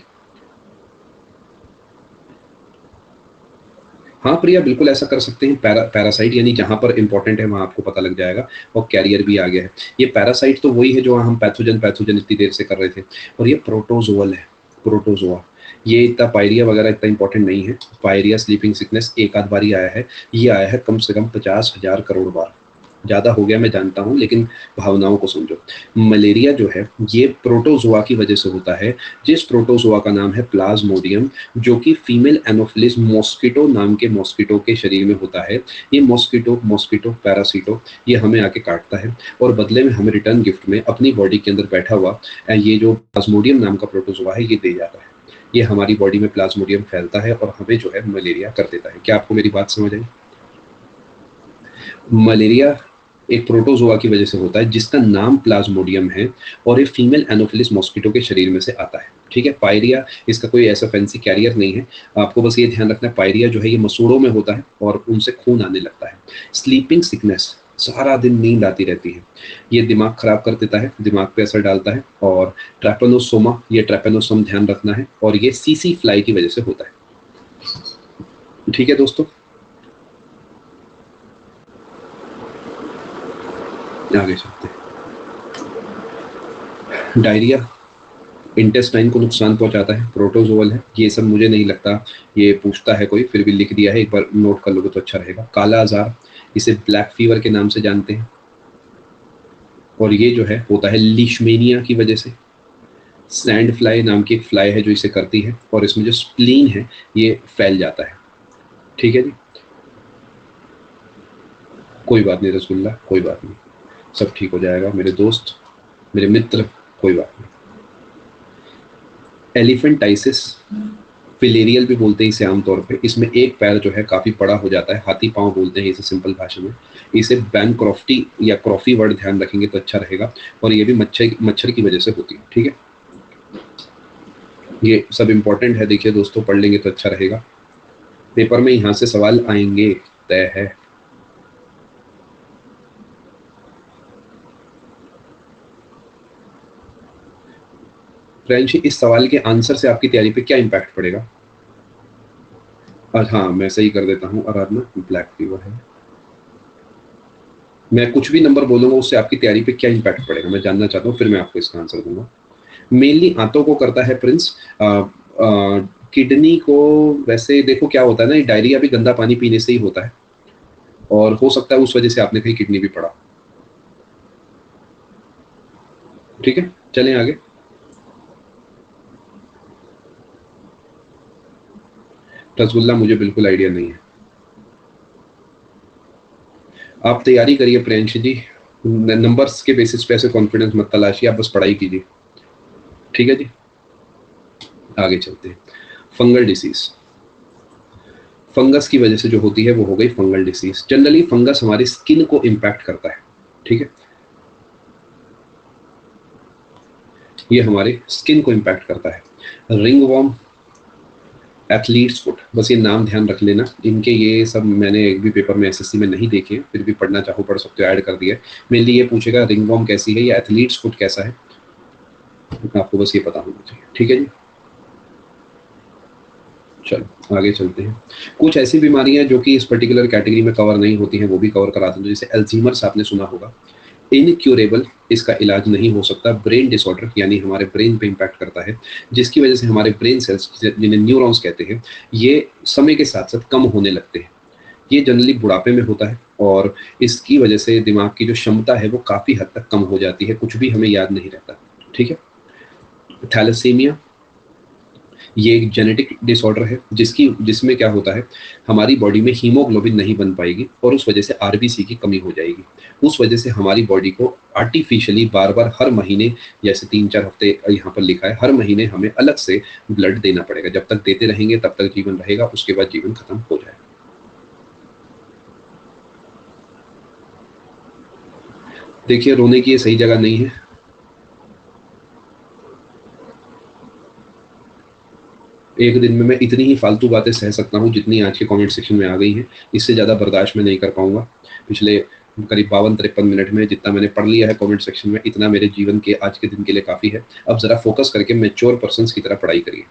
Speaker 2: हाँ प्रिया, बिल्कुल ऐसा कर सकते हैं। पैरासाइट यानी जहाँ पर इंपॉर्टेंट है वहाँ आपको पता लग जाएगा, और कैरियर भी आ गया है। ये पैरासाइट तो वही है जो हम पैथोजन पैथोजन इतनी देर से कर रहे थे, और ये प्रोटोजोअल है, प्रोटोजोआ। ये इतना पायरिया वगैरह इतना इंपॉर्टेंट नहीं है। पायरिया स्लीपिंग सिकनेस एक आध बार ही आया है, ये आया है कम से कम 50,000 करोड़ बार। ज़्यादा हो गया मैं जानता हूँ, लेकिन भावनाओं को समझो। मलेरिया जो है ये प्रोटोजोआ की वजह से होता है, जिस प्रोटोजोआ का नाम है प्लाज्मोडियम, जो कि फीमेल एनोफिलिस मॉस्किटो नाम के मॉस्किटो के शरीर में होता है। ये मॉस्किटो पैरासीटो, ये हमें आके काटता है, और बदले में हमें रिटर्न गिफ्ट में अपनी बॉडी के अंदर बैठा हुआ ये जो प्लाज्मोडियम नाम का प्रोटोजोआ है ये दे जाता है। ये हमारी बॉडी में प्लाज्मोडियम फैलता है और हमें जो है मलेरिया कर देता है। क्या आपको मेरी बात समझ आई? मलेरिया एक प्रोटोजोआ की वजह से होता है जिसका नाम प्लाज्मोडियम है, और ये फीमेल एनोफिलिस मॉस्किटो के शरीर में से आता है। ठीक है, पायरिया इसका कोई ऐसा फैंसी कैरियर नहीं है। आपको बस ये ध्यान रखना है, पायरिया जो है ये मसूड़ों में होता है और उनसे खून आने लगता है। स्लीपिंग सिकनेस, सारा दिन नींद आती रहती है, ये दिमाग खराब कर देता है, दिमाग पे असर डालता है। और ट्रैपेनोसोमा, ये ट्रैपेनोसोम ध्यान रखना है, और ये सीसी फ्लाई की वजह से होता है। ठीक है दोस्तों, आगे चलते हैं। डायरिया इंटेस्टाइन को नुकसान पहुंचाता है, प्रोटोजोअल है। ये सब मुझे नहीं लगता ये पूछता है कोई, फिर भी लिख दिया है, एक बार नोट कर लोगे तो अच्छा रहेगा। काला आजार, इसे ब्लैक फीवर के नाम से जानते हैं, और ये जो है होता है लीशमेनिया की वजह से। सैंड फ्लाई नाम की एक फ्लाई है जो इसे करती है, और इसमें जो स्प्लीन है ये फैल जाता है। ठीक है जी, कोई बात नहीं रसगुल्ला, कोई बात नहीं, सब ठीक हो जाएगा मेरे दोस्त, मेरे मित्र, कोई बात नहीं। एलिफेंटाइसिस, फिलेरियल भी बोलते हैं इसे आमतौर पे। इसमें एक पैर जो है काफी बड़ा हो जाता है, हाथी पांव बोलते हैं इसे सिंपल भाषा में। इसे बैनक्रॉफ्टी या क्रॉफी वर्ड ध्यान रखेंगे तो अच्छा रहेगा, और ये भी मच्छर की वजह से होती है। ठीक है, ये सब इंपॉर्टेंट है, देखिए दोस्तों, पढ़ लेंगे तो अच्छा रहेगा। पेपर में यहाँ से सवाल आएंगे, तय है। फ्रेंच, इस सवाल के आंसर से आपकी तैयारी पे क्या इम्पैक्ट पड़ेगा? हाँ मैं सही कर देता हूँ, आराधना ब्लैक फीवर है। मैं कुछ भी नंबर बोलूंगा उससे आपकी तैयारी पे क्या इम्पैक्ट पड़ेगा मैं जानना चाहता हूँ, फिर मैं आपको इसका आंसर दूंगा। मेनली आंतों को करता है प्रिंस। किडनी को वैसे देखो क्या होता है ना, डायरिया भी गंदा पानी पीने से ही होता है, और हो सकता है उस वजह से आपने कहीं किडनी भी पड़ा। ठीक है, चलें आगे। रसगुल्ला मुझे बिल्कुल आइडिया नहीं है। आप तैयारी करिए प्रियंश जी, नंबर्स के बेसिस पे ऐसे कॉन्फिडेंस मत तलाशिए, आप बस पढ़ाई कीजिए। ठीक है जी, आगे चलते हैं। फंगल डिसीज, फंगस की वजह से जो होती है वो हो गई फंगल डिसीज। जनरली फंगस हमारी स्किन को इम्पैक्ट करता है। ठीक है, ये हमारे स्किन को इम्पैक्ट करता है। रिंग वॉर्म, एथलीट्स फुट, बस ये नाम ध्यान रख लेना इनके, ये सब मैंने एक भी पेपर में एसएससी में नहीं देखे, फिर भी पढ़ना चाहो पढ़ सकते हो, ऐड कर दिया है। मेनली ये पूछेगा रिंग वॉर्म कैसी है या एथलीट्स फुट कैसा है, आपको बस ये पता होना चाहिए। ठीक है जी, चलो आगे चलते हैं। कुछ ऐसी बीमारियां जो कि इस पर्टिकुलर कैटेगरी में कवर नहीं होती हैं वो भी कवर करा दूं, जैसे अल्जीमर्स आपने सुना होगा, इनक्यूरेबल, इसका इलाज नहीं हो सकता। ब्रेन डिसऑर्डर यानी हमारे ब्रेन पे इम्पैक्ट करता है, जिसकी वजह से हमारे ब्रेन सेल्स जिन्हें न्यूरॉन्स कहते हैं ये समय के साथ साथ कम होने लगते हैं। ये जनरली बुढ़ापे में होता है और इसकी वजह से दिमाग की जो क्षमता है वो काफ़ी हद तक कम हो जाती है, कुछ भी हमें याद नहीं रहता। ठीक है, थैलेसीमिया, ये एक जेनेटिक डिसऑर्डर है जिसमें क्या होता है, हमारी बॉडी में हीमोग्लोबिन नहीं बन पाएगी और उस वजह से आरबीसी की कमी हो जाएगी। उस वजह से हमारी बॉडी को आर्टिफिशियली बार बार हर महीने, जैसे 3-4 हफ्ते यहाँ पर लिखा है, हर महीने हमें अलग से ब्लड देना पड़ेगा। जब तक देते रहेंगे तब तक जीवन रहेगा, उसके बाद जीवन खत्म हो जाएगा। देखिए रोने की ये सही जगह नहीं है। एक दिन में मैं इतनी ही फालतू बातें सह सकता हूँ जितनी आज के कमेंट सेक्शन में आ गई हैं, इससे ज़्यादा बर्दाश्त मैं नहीं कर पाऊंगा। पिछले करीब 52-53 मिनट में जितना मैंने पढ़ लिया है कमेंट सेक्शन में, इतना मेरे जीवन के आज के दिन के लिए काफ़ी है। अब ज़रा फोकस करके मैच्योर पर्सन्स की तरह पढ़ाई करिए।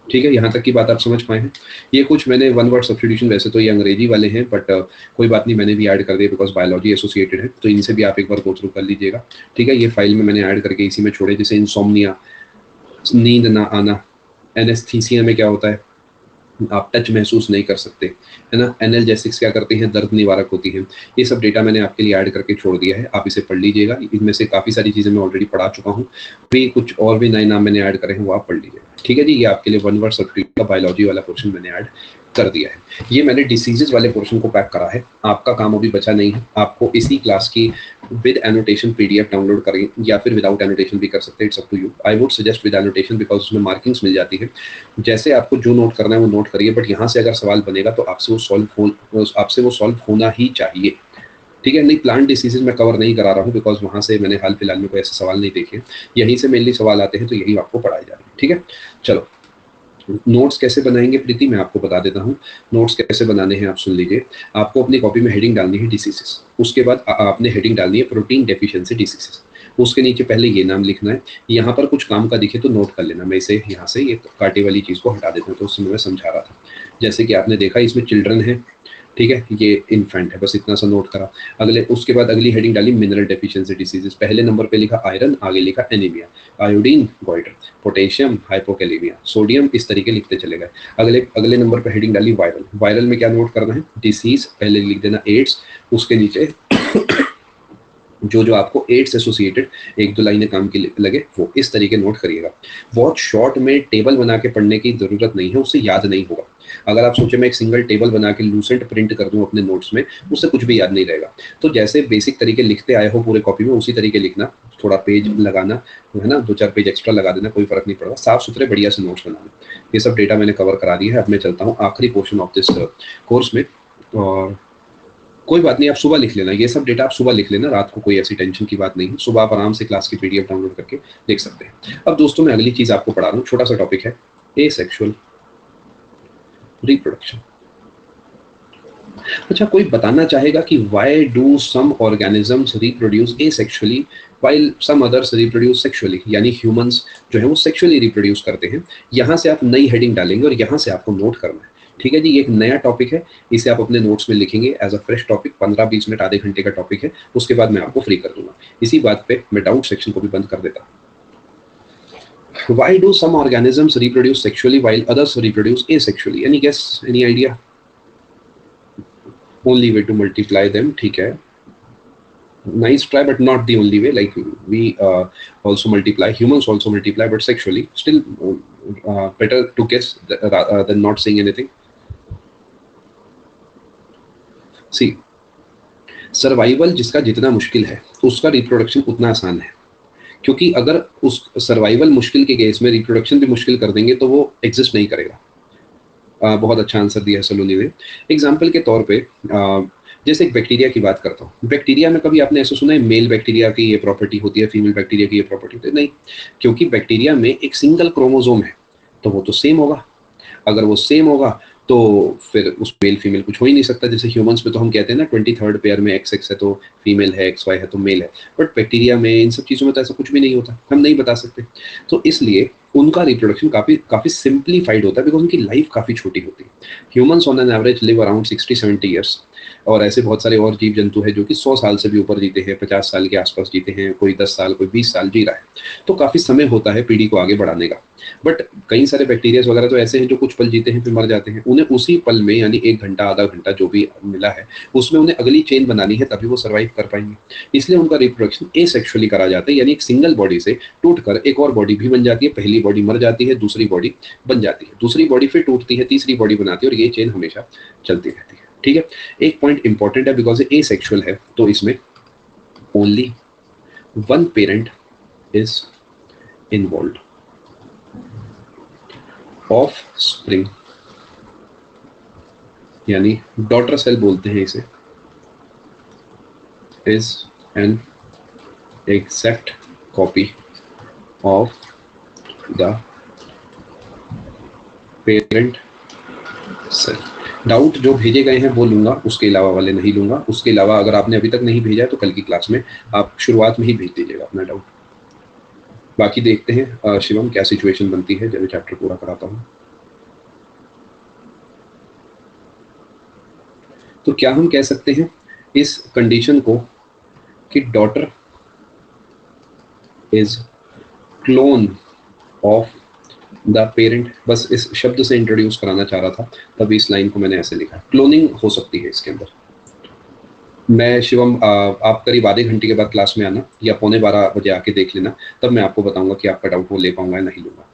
Speaker 2: ठीक है, यहाँ तक की बात आप समझ पाए हैं। ये कुछ मैंने वन वर्ड सब्स्टिट्यूशन, वैसे तो ये अंग्रेजी वाले हैं बट कोई बात नहीं, मैंने भी ऐड कर दिया बिकॉज बायोलॉजी एसोसिएटेड है, तो इनसे भी आप एक बार गो थ्रू कर लीजिएगा। ठीक है, ये फाइल में मैंने ऐड करके इसी में छोड़े, जैसे इंसोम्निया, नींद ना आना, एनेस्थीसिया में क्या होता है, आप टच महसूस नहीं कर सकते, है ना। एनाल्जेसिक्स क्या करते हैं, दर्द निवारक होती हैं। ये सब डेटा मैंने आपके लिए ऐड करके छोड़ दिया है, आप इसे पढ़ लीजिएगा। इनमें से काफ़ी सारी चीज़ें मैं ऑलरेडी पढ़ा चुका हूँ, भी कुछ और भी नए नाम मैंने ऐड करे हैं वो आप पढ़ लीजिएगा। ठीक है जी, ये आपके लिए वन वर्ड सब्स्टिट्यूट का बायोलॉजी वाला पोर्शन मैंने ऐड कर दिया है। ये मैंने डिसीजेज वाले पोर्शन को पैक करा है, आपका काम अभी बचा नहीं है। आपको इसी क्लास की विद एनोटेशन पीडीएफ डाउनलोड करें या फिर विदाउट एनोटेशन भी कर सकते हैं, it's up to you. I would suggest with annotation because उसमें मार्किंग्स मिल जाती है। जैसे आपको जो नोट करना है वो नोट करिए, बट यहाँ से अगर सवाल बनेगा तो आपसे वो सॉल्व होना ही चाहिए। ठीक है, नहीं प्लांट डिसीजेज मैं कवर नहीं करा रहा हूँ बिकॉज वहाँ से मैंने हाल फिलहाल में कोई ऐसे सवाल नहीं देखे, यहीं से मेनली सवाल आते हैं, तो यही आपको पढ़ाए जा रहे हैं। ठीक है, चलो नोट्स कैसे बनाएंगे प्रीति, मैं आपको बता देता हूँ। नोट्स कैसे बनाने हैं आप सुन लीजिए। आपको अपनी कॉपी में हेडिंग डालनी है डिसीजेस, उसके बाद आपने हेडिंग डालनी है प्रोटीन डेफिशिएंसी डिसीजेस, उसके नीचे पहले ये नाम लिखना है। यहाँ पर कुछ काम का दिखे तो नोट कर लेना, मैं इसे यहाँ से ये कांटे वाली चीज़ को हटा देता हूँ, तो उसमें मैं समझा रहा था। जैसे कि आपने देखा इसमें चिल्ड्रन है, ठीक है, ये इन्फेंट है, बस इतना सा नोट करा। अगले उसके बाद अगली हेडिंग डाली मिनरल डेफिशिएंसी डिसीजेस, पहले नंबर पे लिखा आयरन, आगे लिखा anaemia, iodine goitre, potassium hypokalemia, sodium, इस तरीके लिखते चले गए। अगले अगले नंबर पे हेडिंग डाली वायरल, वायरल में क्या नोट करना है, डिसीज, पहले लिख देना एड्स, उसके नीचे जो जो आपको एड्स एसोसिएटेड एक दो लाइनें काम की लगे वो इस तरीके नोट करिएगा। बहुत शॉर्ट में टेबल बना के पढ़ने की जरूरत नहीं है, उससे याद नहीं होगा। अगर आप सोचे मैं एक सिंगल टेबल बना के लूसेंट प्रिंट कर दूं अपने नोट्स में, उससे कुछ भी याद नहीं रहेगा। तो जैसे बेसिक तरीके लिखते आए हो पूरे कॉपी में, उसी तरीके लिखना, थोड़ा पेज लगाना है ना, 2-4 पेज एक्स्ट्रा लगा देना, कोई फर्क नहीं पड़ेगा। साफ सुथरे बढ़िया से नोट्स बनाना। ये सब डेटा मैंने कवर करा दिया है। अब मैं चलता हूँ आखिरी पोर्शन ऑफ दिस कोर्स में, और कोई बात नहीं, आप सुबह लिख लेना, ये सब डेटा आप सुबह लिख लेना, रात को कोई ऐसी टेंशन की बात नहीं है। सुबह आप आराम से क्लास की पीडीएफ डाउनलोड करके देख सकते हैं। अब दोस्तों मैं अगली चीज आपको पढ़ा रहा हूँ, छोटा सा टॉपिक है एसेक्सुअल रिप्रोडक्शन। अच्छा, कोई बताना चाहेगा कि why do some organisms reproduce asexually while some others reproduce sexually, यानी ह्यूमंस जो है वो सेक्सुअली रिप्रोड्यूस करते हैं। यहाँ से आप नई हेडिंग डालेंगे और यहाँ से आपको नोट करना है ठीक है जी, ये एक नया टॉपिक है, इसे आप अपने नोट्स में लिखेंगे as a fresh topic, 15-20 minute आधे घंटे का टॉपिक है, उसके बाद मैं आपको फ्री कर दूंगा। इसी बात पे मैं डाउट सेक्शन को भी बंद कर देता हूँ। Why do some organisms reproduce sexually while others reproduce asexually? Any guess? Any idea? Only way to multiply them, ठीक है, nice try but not the only way. Like we also multiply, humans also multiply, but sexually still better to guess than not saying anything. See, survival जिसका जितना मुश्किल है उसका reproduction उतना आसान है, क्योंकि अगर उस सर्वाइवल मुश्किल के केस में रिप्रोडक्शन भी मुश्किल कर देंगे तो वो एग्जिस्ट नहीं करेगा। बहुत अच्छा आंसर दिया है सलोनी ने। एग्जाम्पल के तौर पे जैसे एक बैक्टीरिया की बात करता हूँ, बैक्टीरिया में कभी आपने ऐसा सुना है मेल बैक्टीरिया की ये प्रॉपर्टी होती है, फीमेल बैक्टीरिया की ये प्रॉपर्टी होती है? नहीं, क्योंकि बैक्टीरिया में एक सिंगल क्रोमोसोम है तो वो तो सेम होगा। अगर वो सेम होगा तो फिर उस मेल फीमेल कुछ हो ही नहीं सकता। जैसे ह्यूमंस में तो हम कहते हैं ना 23rd पेयर में XX है तो फीमेल है, XY है तो मेल है, बट बैक्टीरिया में इन सब चीज़ों में तो ऐसा कुछ भी नहीं होता, हम नहीं बता सकते। तो इसलिए उनका रिप्रोडक्शन काफ़ी सिंप्लीफाइड होता है, बिकॉज उनकी लाइफ काफ़ी छोटी होती है। Humans on an average live around 60-70 years, और ऐसे बहुत सारे और जीव जंतु हैं जो कि 100 साल से भी ऊपर जीते हैं, 50 साल के आसपास जीते हैं, कोई 10 साल, कोई 20 साल जी रहा है। तो काफ़ी समय होता है पीढ़ी को आगे बढ़ाने का। बट कई सारे बैक्टीरियाज वगैरह तो ऐसे हैं जो कुछ पल जीते हैं फिर मर जाते हैं। उन्हें उसी पल में, यानी 1 घंटा आधा घंटा जो भी मिला है उसमें उन्हें अगली चेन बनानी है, तभी वो सर्वाइव कर पाएंगे। इसलिए उनका रिप्रोडक्शन एसेक्सुअली करा जाता है, यानी एक सिंगल बॉडी से टूटकर एक और बॉडी भी बन जाती है। पहली बॉडी मर जाती है, दूसरी बॉडी बन जाती है, दूसरी बॉडी फिर टूटती है, तीसरी बॉडी बनाती है, और ये चेन हमेशा चलती रहती है। ठीक है, एक पॉइंट इंपॉर्टेंट है, बिकॉज ये एसेक्सुअल है तो इसमें only one parent is involve. Offspring यानी डॉटर सेल बोलते हैं इसे, is an exact copy of the parent cell. Doubt जो भेजे गए हैं वो लूंगा, उसके अलावा वाले नहीं लूंगा। उसके अलावा अगर आपने अभी तक नहीं भेजा है तो कल की क्लास में आप शुरुआत में ही भेज दीजिएगा अपना डाउट। बाकी देखते हैं शिवम क्या सिचुएशन बनती है जब मैं चैप्टर पूरा कराता हूं। तो क्या हम कह सकते हैं इस कंडीशन को कि daughter is clone of the parent. बस इस शब्द से इंट्रोड्यूस कराना चाह रहा था, तभी इस लाइन को मैंने ऐसे लिखा। क्लोनिंग हो सकती है इसके अंदर। मैं शिवम आप करीब आधे घंटे के बाद क्लास में आना, या 11:15 बजे आके देख लेना, तब मैं आपको बताऊंगा कि आपका डाउट वो ले पाऊंगा या नहीं लूंगा।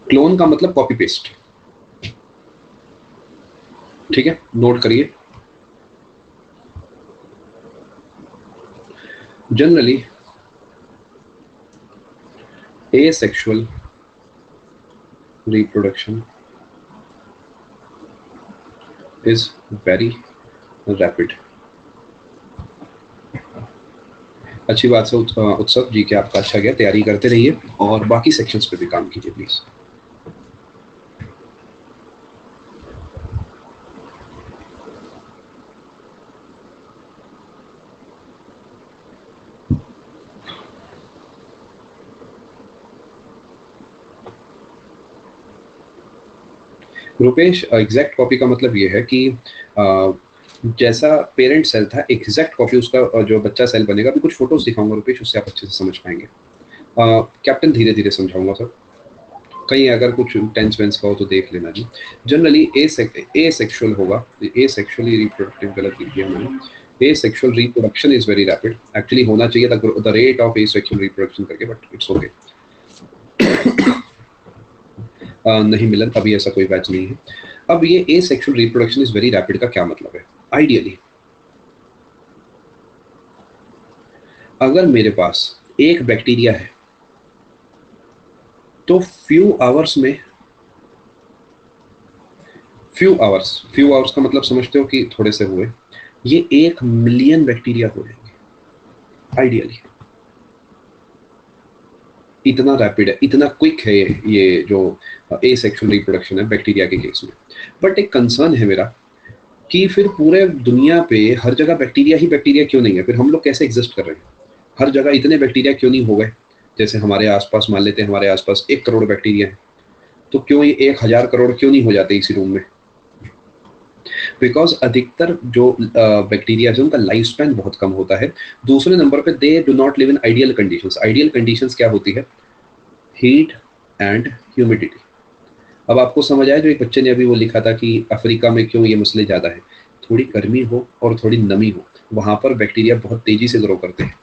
Speaker 2: क्लोन का मतलब कॉपी पेस्ट, ठीक है, नोट करिए। Generally asexual reproduction is very rapid। अच्छी बात से उत्सव जी के आपका अच्छा गया, तैयारी करते रहिए और बाकी सेक्शंस पे भी काम कीजिए प्लीज। रुपेश, एग्जैक्ट कॉपी का मतलब ये है कि जैसा पेरेंट सेल था एग्जैक्ट कॉपी उसका जो बच्चा सेल बनेगा। अभी कुछ फोटोज दिखाऊंगा रुपेश, उससे आप अच्छे से समझ पाएंगे। कैप्टन धीरे धीरे समझाऊंगा सर, कहीं अगर कुछ टेंस वेंस का हो तो देख लेना जी। जनरली एसेक्सुअल होगा, एसेक्सुअली रिप्रोडक्टिव गलत लिख दिया मैंने। Asexual reproduction is very rapid, actually होना चाहिए the rate of asexual reproduction करके, बट इट्स ओके। नहीं मिलन, अभी ऐसा कोई बैच नहीं है। अब ये asexual reproduction is very rapid का क्या मतलब है? आइडियली अगर मेरे पास एक बैक्टीरिया है तो फ्यू आवर्स का मतलब समझते हो कि थोड़े से हुए, ये 1 मिलियन बैक्टीरिया हो जाएंगे आइडियली। इतना रैपिड है, इतना क्विक है ये जो एसेक्सुअल रिप्रोडक्शन है बैक्टीरिया के केस में। बट एक कंसर्न है मेरा कि फिर पूरे दुनिया पे हर जगह बैक्टीरिया ही बैक्टीरिया क्यों नहीं है? फिर हम लोग कैसे एग्जिस्ट कर रहे हैं? हर जगह इतने बैक्टीरिया क्यों नहीं हो गए? जैसे हमारे आसपास मान लेते हैं हमारे आसपास 1 करोड़ बैक्टीरिया है, तो क्यों ये 1000 करोड़ क्यों नहीं हो जाते इसी रूम में? बिकॉज अधिकतर जो बैक्टीरिया है उनका लाइफ स्पैन बहुत कम होता है। दूसरे नंबर पे they do not live in ideal conditions. Ideal conditions क्या होती है? Heat and humidity. अब आपको समझ आया जो एक बच्चे ने अभी वो लिखा था कि अफ्रीका में क्यों ये मसले ज़्यादा है? थोड़ी गर्मी हो और थोड़ी नमी हो, वहां पर बैक्टीरिया बहुत तेजी से ग्रो करते हैं।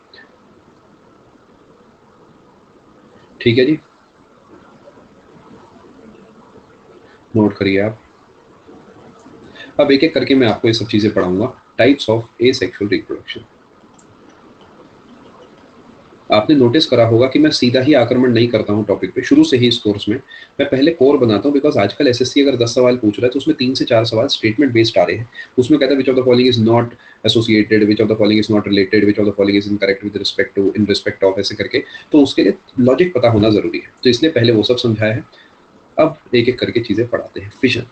Speaker 2: ठीक है जी, नोट करिए आप। अब एक एक करके मैं आपको ये सब चीजें पढ़ाऊंगा। Types of asexual reproduction. आपने नोटिस करा होगा कि मैं सीधा ही आक्रमण नहीं करता हूं टॉपिक पे शुरू से ही इस कोर्स में। मैं पहले कोर बनाता हूं, बिकॉज आजकल एसएससी अगर 10 सवाल पूछ रहा है तो उसमें 3 से 4 सवाल स्टेटमेंट बेस्ड आ रहे हैं। उसमें कहता है which of the following is not associated, which of the following is not related, which of the following is incorrect with respect to, in respect of, ऐसे करके। तो उसके लिए लॉजिक पता होना जरूरी है, तो इसलिए पहले वो सब समझाया है। अब एक एक करके चीजें पढ़ाते हैं। फिशन,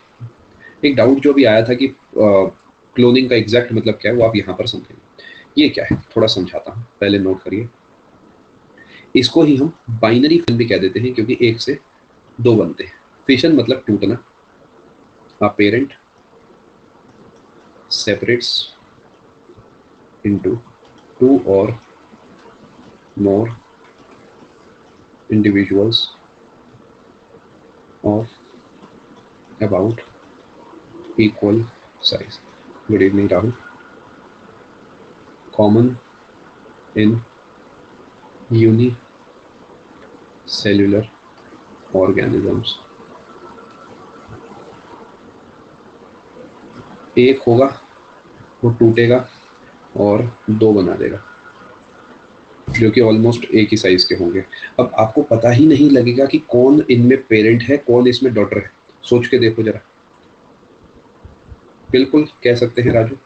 Speaker 2: एक डाउट जो भी आया था कि क्लोनिंग का एग्जैक्ट मतलब क्या है, वो आप यहाँ पर समझेंगे। ये क्या है थोड़ा समझाता हूँ, पहले नोट करिए। इसको ही हम बाइनरी फिशन भी कह देते हैं, क्योंकि 1 से 2 बनते हैं। फिशन मतलब टूटना। अ पेरेंट सेपरेट्स इनटू 2 और more individuals of about equal size. Good evening Rahul. Common in unicellular organisms। एक होगा वो टूटेगा और 2 बना देगा, जो कि ऑलमोस्ट एक ही साइज के होंगे। अब आपको पता ही नहीं लगेगा कि कौन इनमें पेरेंट है, कौन इसमें डॉटर है। सोच के देखो जरा। बिल्कुल कह सकते हैं राजू।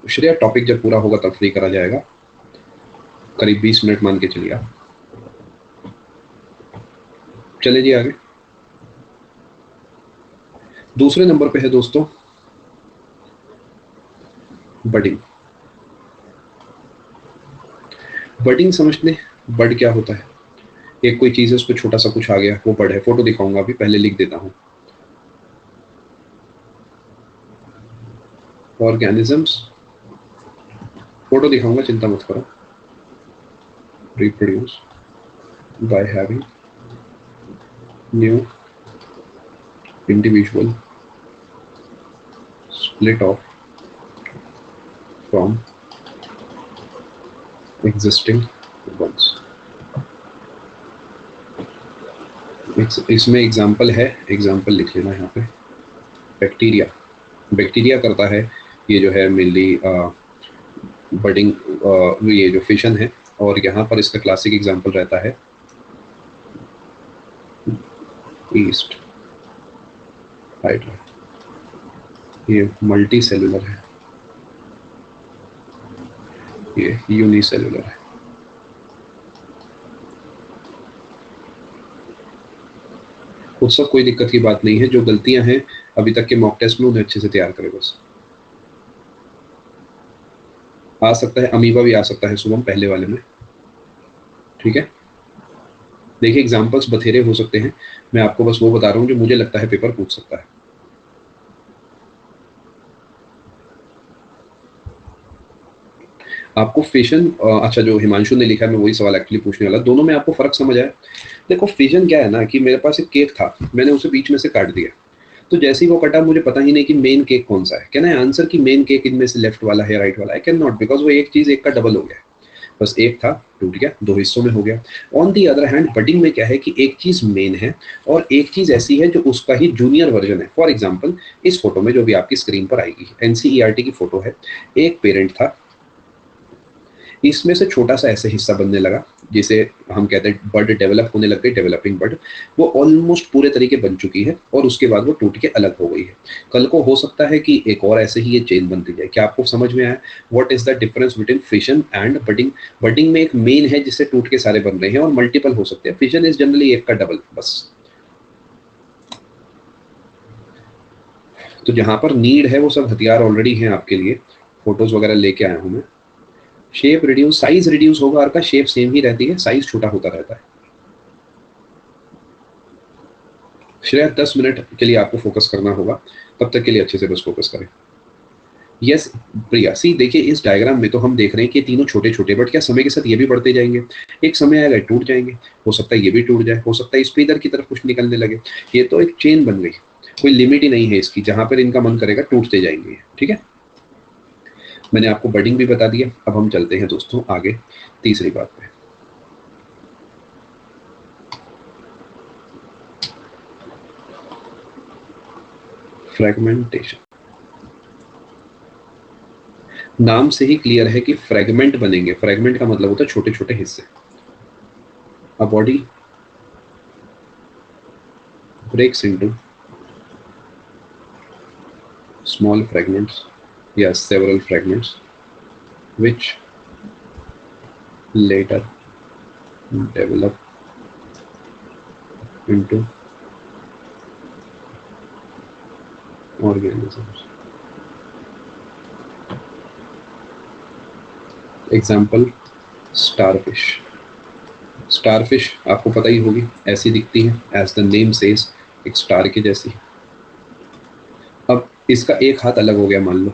Speaker 2: श्रेया, टॉपिक जब पूरा होगा तब फ्री करा जाएगा, करीब 20 मिनट मान के चलिए आप। चले जी आगे। दूसरे नंबर पे है दोस्तों बडिंग। बडिंग समझ लें, बड क्या होता है? एक कोई चीज है, उस पर छोटा सा कुछ आ गया, वो बड है। फोटो दिखाऊंगा अभी, पहले लिख देता हूं। ऑर्गेनिजम्स, फोटो दिखाऊंगा, चिंता मत करो। Reproduce by having new individual split off from existing ones। इसमें एग्जाम्पल है, एग्जाम्पल लिख लेना यहाँ पे। बैक्टीरिया, बैक्टीरिया करता है ये जो है मेनली बडिंग, ये जो फिशन है। और यहाँ पर इसका क्लासिक एग्जाम्पल रहता है ईस्ट हाइड्रा। ये मल्टी सेलुलर है, ये यूनिसेलुलर है। उस सब कोई दिक्कत की बात नहीं है। जो गलतियां हैं अभी तक के मॉक टेस्ट में, उन्हें अच्छे से तैयार करें बस। आ सकता है अमीबा भी आ सकता है शुभम, पहले वाले में। ठीक है, देखिए एग्जाम्पल्स बथेरे हो सकते हैं, मैं आपको बस वो बता रहा हूँ जो मुझे लगता है पेपर पूछ सकता है। आपको फिशन, अच्छा जो हिमांशु ने लिखा है, मैं वही सवाल एक्चुअली पूछने वाला। दोनों में आपको फर्क समझ आया? देखो फिशन क्या है ना, कि मेरे पास एक केक था, मैंने उसे बीच में से काट दिया, तो जैसे ही वो कटा मुझे पता ही नहीं कि मेन केक कौन सा है। कैन आई आंसर कि मेन केक इनमें से लेफ्ट वाला है राइट वाला? आई कैन नॉट, बिकॉज वो एक चीज एक का डबल हो गया। बस एक था, टूट गया, 2 हिस्सों में हो गया। On the other hand budding में क्या है कि एक चीज मेन है और एक चीज ऐसी है जो उसका ही जूनियर वर्जन है। फॉर एग्जाम्पल इस फोटो में जो भी आपकी स्क्रीन पर आएगी, एनसीईआरटी की फोटो है। एक पेरेंट था, इसमें से छोटा सा ऐसे हिस्सा बनने लगा, जिसे हम कहते हैं बड डेवलप होने लग गई, डेवलपिंग बड। वो ऑलमोस्ट पूरे तरीके बन चुकी है और उसके बाद वो टूट के अलग हो गई है। कल को हो सकता है कि एक और ऐसे ही ये चेन बनती जाए। क्या आपको समझ में आया what is the difference between fission and budding? Budding में एक मेन है जिससे टूट के सारे बन रहे हैं और मल्टीपल हो सकते हैं। फिशन इज जनरली एक का डबल बस। तो जहां पर नीड है वो सब हथियार ऑलरेडी हैं आपके लिए। फोटोज वगैरह लेके आया हूं मैं। शेप रिड्यूस, साइज रिड्यूस होगा और का शेप सेम ही रहती है, साइज छोटा होता रहता है। श्रेया 10 मिनट के लिए आपको फोकस करना होगा, तब तक के लिए अच्छे से बस फोकस करें। यस प्रिया, सी देखिए इस डायग्राम में तो हम देख रहे हैं कि तीनों छोटे छोटे, बट क्या समय के साथ ये भी बढ़ते जाएंगे? एक समय आएगा टूट जाएंगे, हो सकता है ये भी टूट जाए, हो सकता है इस पे इधर की तरफ कुछ निकलने लगे। ये तो एक चेन बन गई, कोई लिमिट ही नहीं है इसकी, जहां पर इनका मन करेगा टूटते जाएंगे। ठीक है, मैंने आपको बडिंग भी बता दिया। अब हम चलते हैं दोस्तों आगे तीसरी बात पे। फ्रेगमेंटेशन। नाम से ही क्लियर है कि फ्रेगमेंट बनेंगे। फ्रेगमेंट का मतलब होता है छोटे छोटे हिस्से। A body breaks into small fragments या several fragments which later develop into organisms. Example starfish. Starfish आपको पता ही होगी, ऐसी दिखती है, एज द नेम सेज, एक स्टार की जैसी। अब इसका एक हाथ अलग हो गया मान लो,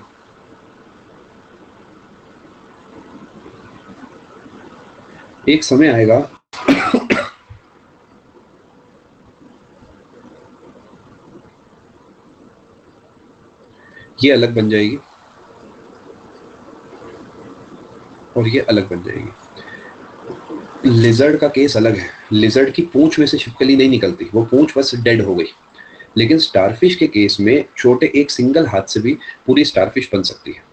Speaker 2: एक समय आएगा ये अलग बन जाएगी और ये अलग बन जाएगी। लिजर्ड का केस अलग है, लिजर्ड की पूंछ में से छिपकली नहीं निकलती, वो पूंछ बस डेड हो गई। लेकिन स्टारफिश के केस में छोटे एक सिंगल हाथ से भी पूरी स्टारफिश बन सकती है।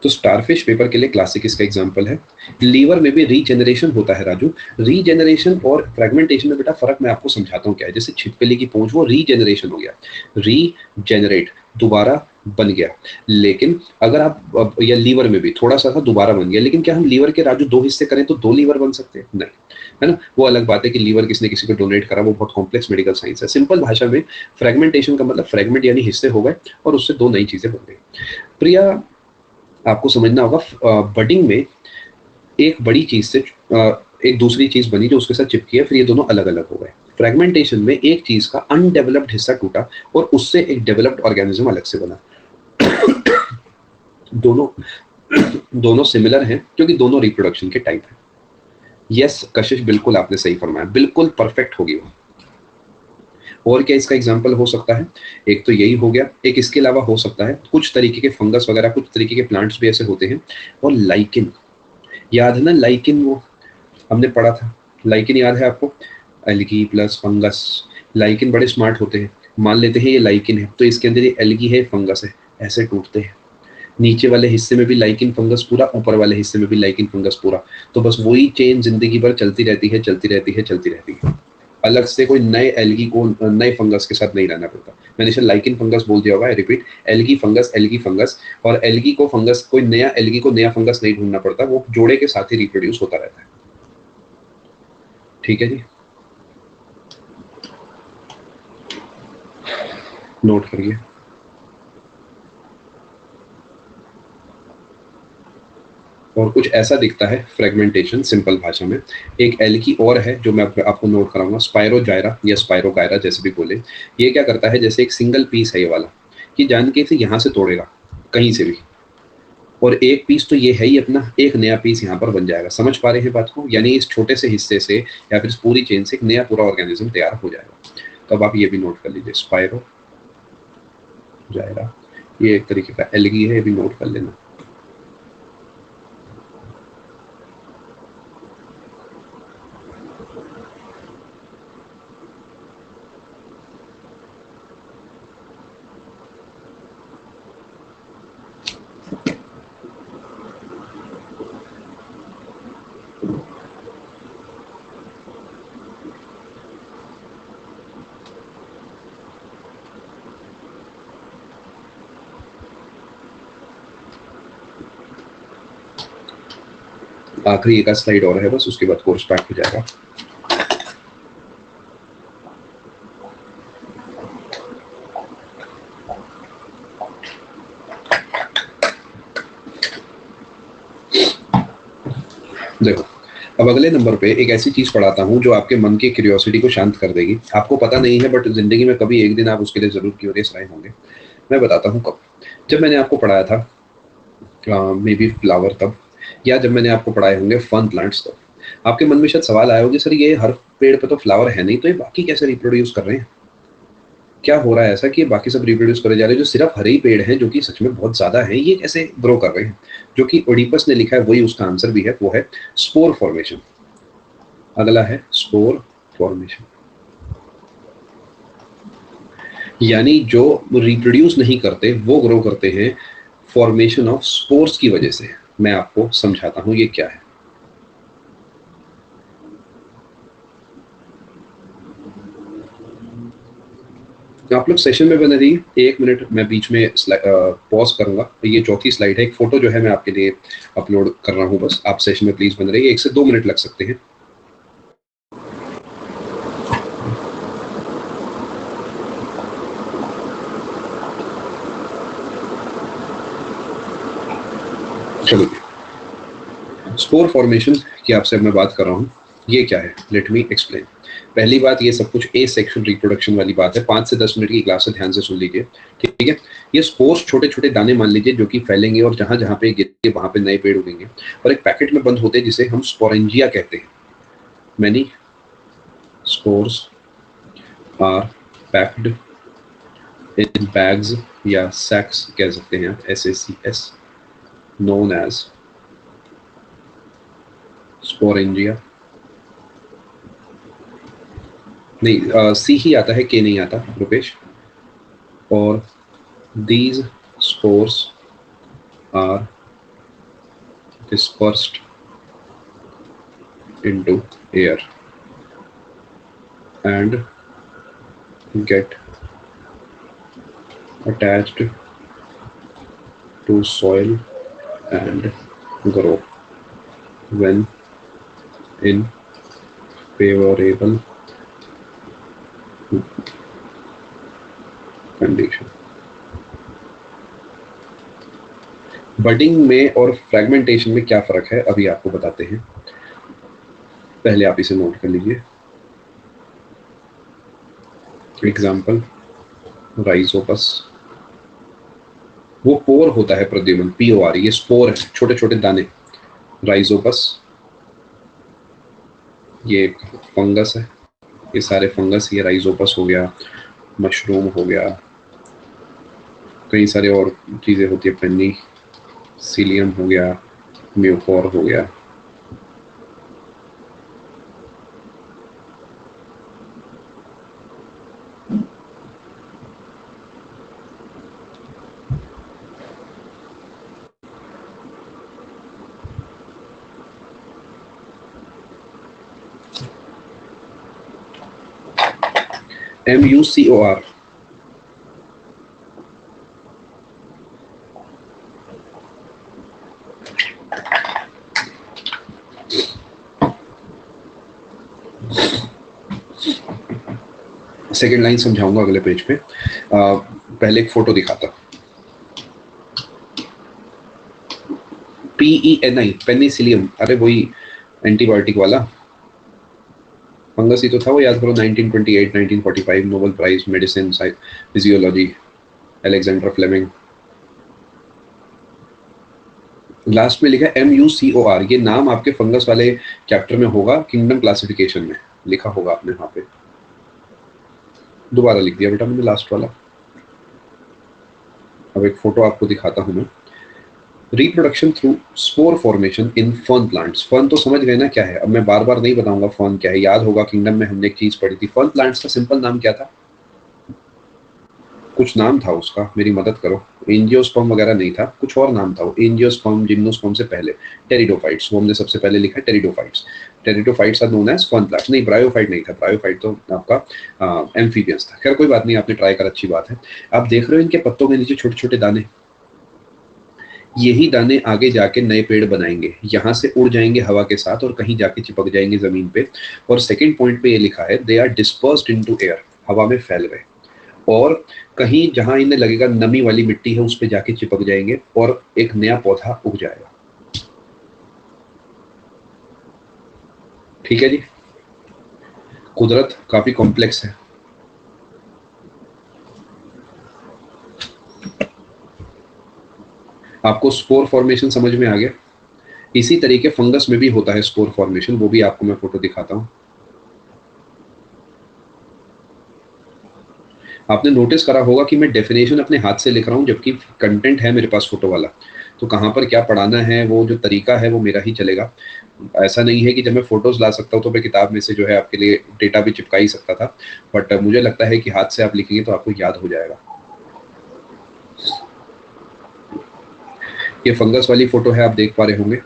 Speaker 2: तो स्टारफिश पेपर के लिए क्लासिक इसका एग्जांपल है। लीवर में भी रीजेनरेशन होता है राजू। रीजेनरेशन और फ्रेगमेंटेशन में बेटा फर्क मैं आपको समझाता हूँ क्या है। जैसे छिपकली की पूंछ, वो रीजेनरेशन हो गया, रीजेनरेट, दोबारा बन गया। लेकिन अगर आप या लीवर में भी थोड़ा सा था, दोबारा बन गया। लेकिन क्या हम लीवर के राजू दो हिस्से करें तो दो लीवर बन सकते हैं? नहीं, है ना। वो अलग बात है कि लीवर किसने किसी को डोनेट करा, वो बहुत कॉम्प्लेक्स मेडिकल साइंस है। सिंपल भाषा में फ्रेगमेंटेशन का मतलब फ्रेगमेंट यानी हिस्से हो गए और उससे दो नई चीजें बन गई। प्रिया, आपको समझना होगा बडिंग में एक बड़ी चीज से एक दूसरी चीज बनी जो उसके साथ चिपकी है, फिर ये दोनों अलग अलग हो गए। फ्रेगमेंटेशन में एक चीज का अनडेवलप्ड हिस्सा टूटा और उससे एक डेवलप्ड ऑर्गेनिज्म अलग से बना। दोनों दोनों सिमिलर हैं क्योंकि दोनों रिप्रोडक्शन के टाइप है। यस कशिश, बिल्कुल आपने सही फरमाया, बिल्कुल परफेक्ट होगी वो। और क्या इसका एग्जाम्पल हो सकता है? एक तो यही हो गया, एक इसके अलावा हो सकता है कुछ तरीके के फंगस वगैरह, कुछ तरीके के प्लांट्स भी ऐसे होते हैं। और लाइकिन, याद है ना लाइकिन, वो हमने पढ़ा था। लाइकिन याद है आपको? Algae plus fungus. लाइकिन बड़े स्मार्ट होते हैं, मान लेते हैं ये लाइकिन है तो इसके अंदर ये एल्गी है, फंगस है, ऐसे टूटते हैं। नीचे वाले हिस्से में भी लाइकिन फंगस पूरा, ऊपर वाले हिस्से में भी लाइकिन फंगस पूरा। तो बस वही चेन जिंदगी भर चलती रहती है, चलती रहती है, चलती रहती है। अलग से कोई नए एल्गी को नए फंगस के साथ नहीं रहना पड़ता। मैंने शायद लाइकिन फंगस बोल दिया होगा, I repeat, algae fungus, algae fungus. और एल्गी को फंगस, कोई नया एल्गी को नया फंगस नहीं ढूंढना पड़ता, वो जोड़े के साथ ही रिप्रोड्यूस होता रहता है। ठीक है जी, नोट करिए। और कुछ ऐसा दिखता है फ्रेगमेंटेशन सिंपल भाषा में। एक एल्गी और है जो मैं आपको नोट कराऊंगा, स्पायरोजायरा या स्पायरोगायरा जैसे भी बोले। ये क्या करता है, जैसे एक सिंगल पीस है ये वाला, कि जान के इसे यहाँ से तोड़ेगा कहीं से भी, और एक पीस तो ये है ही अपना, एक नया पीस यहाँ पर बन जाएगा। समझ पा रहे हैं बात को? यानी इस छोटे से हिस्से से या फिर इस पूरी चेन से एक नया पूरा ऑर्गेनिज्म तैयार हो जाएगा। तो अब आप ये भी नोट कर लीजिए, स्पायरो जायरा, ये एक तरीके का एल्गी है, ये भी नोट कर लेना। आखिरी एक स्लाइड और है बस, उसके बाद कोर्स पैक हो जाएगा। देखो, अब अगले नंबर पे एक ऐसी चीज पढ़ाता हूँ जो आपके मन की क्यूरियोसिटी को शांत कर देगी। आपको पता नहीं है, बट जिंदगी में कभी एक दिन आप उसके लिए जरूर क्यूरियस रहे होंगे। मैं बताता हूँ कब। जब मैंने आपको पढ़ाया था मे बी फ्लावर तब, या जब मैंने आपको पढ़ाए होंगे फन प्लांट्स तब, आपके मन में शायद सवाल आया होगा, सर ये हर पेड़ पे तो फ्लावर है नहीं, तो ये बाकी कैसे रिप्रोड्यूस कर रहे हैं? क्या हो रहा है ऐसा कि ये बाकी सब रिप्रोड्यूस करे जा रहे हैं, जो सिर्फ हरे ही पेड़ हैं जो कि सच में बहुत ज्यादा हैं, ये कैसे ग्रो कर रहे हैं? जो कि ओडिपस ने लिखा है वही उसका आंसर भी है, वो है स्पोर फॉर्मेशन। अगला है स्पोर फॉर्मेशन, यानी जो रिप्रोड्यूस नहीं करते वो ग्रो करते हैं फॉर्मेशन ऑफ स्पोर्स की वजह से। मैं आपको समझाता हूं ये क्या है। आप लोग सेशन में बने रहिए, 1 मिनट मैं बीच में पॉज करूंगा। ये चौथी स्लाइड है, एक फोटो जो है मैं आपके लिए अपलोड कर रहा हूं, बस आप सेशन में प्लीज बने रहिए, 1 से 2 मिनट लग सकते हैं। चलो, स्पोर फॉर्मेशन की आपसे मैं बात कर रहा हूँ, ये क्या है, लेट मी एक्सप्लेन। पहली बात, ये सब कुछ ए सेक्शुअल रिप्रोडक्शन वाली बात है, 5 से 10 मिनट की क्लास है, ध्यान से सुन लीजिए, ठीक है। ये स्पोर्स छोटे छोटे दाने मान लीजिए जो कि फैलेंगे और जहां जहां पे गिरेंगे वहां पे नए पेड़ उगेंगे, और एक पैकेट में बंद होते हैं जिसे हम स्पोरेंजिया कहते हैं। Many spores are packed in bags या सैक्स कह सकते हैं आप, SACS, नोन एज स्पोरेंजिया। नहीं, सी ही आता है, के नहीं आता रुपेश। और these spores are dispersed into air and get attached to soil and grow when in favorable condition। Budding में और फ्रैगमेंटेशन में क्या फर्क है अभी आपको बताते हैं, पहले आप इसे नोट कर लीजिए। एग्जाम्पल, राइजोपस, वो पोर होता है प्रद्युमन, POR, ये स्पोर है, छोटे छोटे दाने। राइजोपस ये फंगस है, ये सारे फंगस, ये राइजोपस हो गया, मशरूम हो गया, कई सारे और चीजें होती है, पेनी सीलियम हो गया, म्यूकोर हो गया। MUCOR, सेकेंड लाइन समझाऊंगा अगले पेज पे, पहले एक फोटो दिखाता। PENI, पेनिसिलियम, अरे वही एंटीबायोटिक वाला फंगस ही तो था वो, याद करो, 1928 1945 Nobel prize medicine physiology, Alexander Fleming. Last में लिखा MUCOR, ये नाम आपके फंगस वाले चैप्टर में होगा, किंगडम क्लासिफिकेशन में लिखा होगा आपने, वहां पे दोबारा लिख दिया बेटा मैंने लास्ट वाला। अब एक फोटो आपको दिखाता हूं मैं, रिप्रोडक्शन थ्रू स्पोर फॉर्मेशन इन फर्न प्लांट्स। फर्न तो समझ गए ना क्या है, अब मैं बार बार नहीं बताऊंगा फर्न क्या है, याद होगा किंगडम में हमने एक चीज पढ़ी थी, फर्न प्लांट्स का सिंपल नाम क्या था, कुछ नाम था उसका, मेरी मदद करो। एंजियोस्पर्म वगैरह नहीं था, कुछ और नाम था वो, एंजियोस्पर्म जिम्नोस्पर्म से पहले टेरिडोफाइट्स, वो हमने सबसे पहले लिखा है pteridophytes. Pteridophytes are known as fern plants. नहीं, ब्रायोफाइट नहीं था, ब्रायोफाइट तो आपका एम्फीबियंस था। खैर कोई बात नहीं, आपने ट्राई कर, अच्छी बात है। आप देख रहे हो इनके पत्तों के नीचे छोटे छोटे दाने, यही दाने आगे जाके नए पेड़ बनाएंगे, यहाँ से उड़ जाएंगे हवा के साथ और कहीं जाके चिपक जाएंगे जमीन पे। और सेकंड पॉइंट पे ये लिखा है they are dispersed into air, हवा में फैल गए, और कहीं जहां इन्हें लगेगा नमी वाली मिट्टी है उस पे जाके चिपक जाएंगे और एक नया पौधा उग जाएगा। ठीक है जी, कुदरत काफी कॉम्प्लेक्स है। आपको स्पोर फॉर्मेशन समझ में आ गया? इसी तरीके फंगस में भी होता है स्पोर फॉर्मेशन, वो भी आपको मैं फोटो दिखाता हूं। आपने नोटिस करा होगा कि मैं डेफिनेशन अपने हाथ से लिख रहा हूं जबकि कंटेंट है मेरे पास फोटो वाला, तो कहां पर क्या पढ़ाना है वो जो तरीका है वो मेरा ही चलेगा। ऐसा नहीं है कि जब मैं फोटोज ला सकता हूं तो मैं किताब में से जो है आपके लिए डेटा भी चिपका ही सकता था, बट मुझे लगता है कि हाथ से आप लिखेंगे तो आपको याद हो जाएगा। ये फंगस वाली फोटो है, आप देख पा रहे होंगे।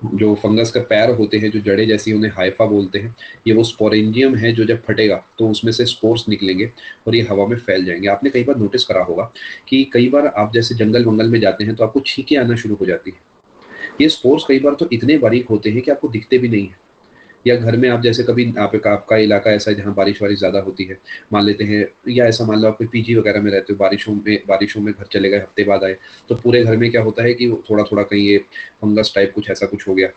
Speaker 2: जो फंगस का पैर होते हैं, जो जड़ें जैसी, उन्हें हाइफा बोलते हैं। ये वो स्पोरेंजियम है जो जब फटेगा तो उसमें से स्पोर्स निकलेंगे और ये हवा में फैल जाएंगे। आपने कई बार नोटिस करा होगा कि कई बार आप जैसे जंगल वंगल में जाते हैं तो आपको छींकें आना शुरू हो जाती है। ये स्पोर्स कई बार तो इतने बारीक होते हैं कि आपको दिखते भी नहीं है। या घर में आप जैसे कभी आपका इलाका ऐसा है जहाँ बारिश वारिश ज़्यादा होती है, मान लेते हैं, या ऐसा मान लो आप कोई पीजी वगैरह में रहते हो, बारिशों में घर चले गए, हफ्ते बाद आए, तो पूरे घर में क्या होता है कि थोड़ा थोड़ा कहीं ये फंगस टाइप कुछ ऐसा कुछ हो गया,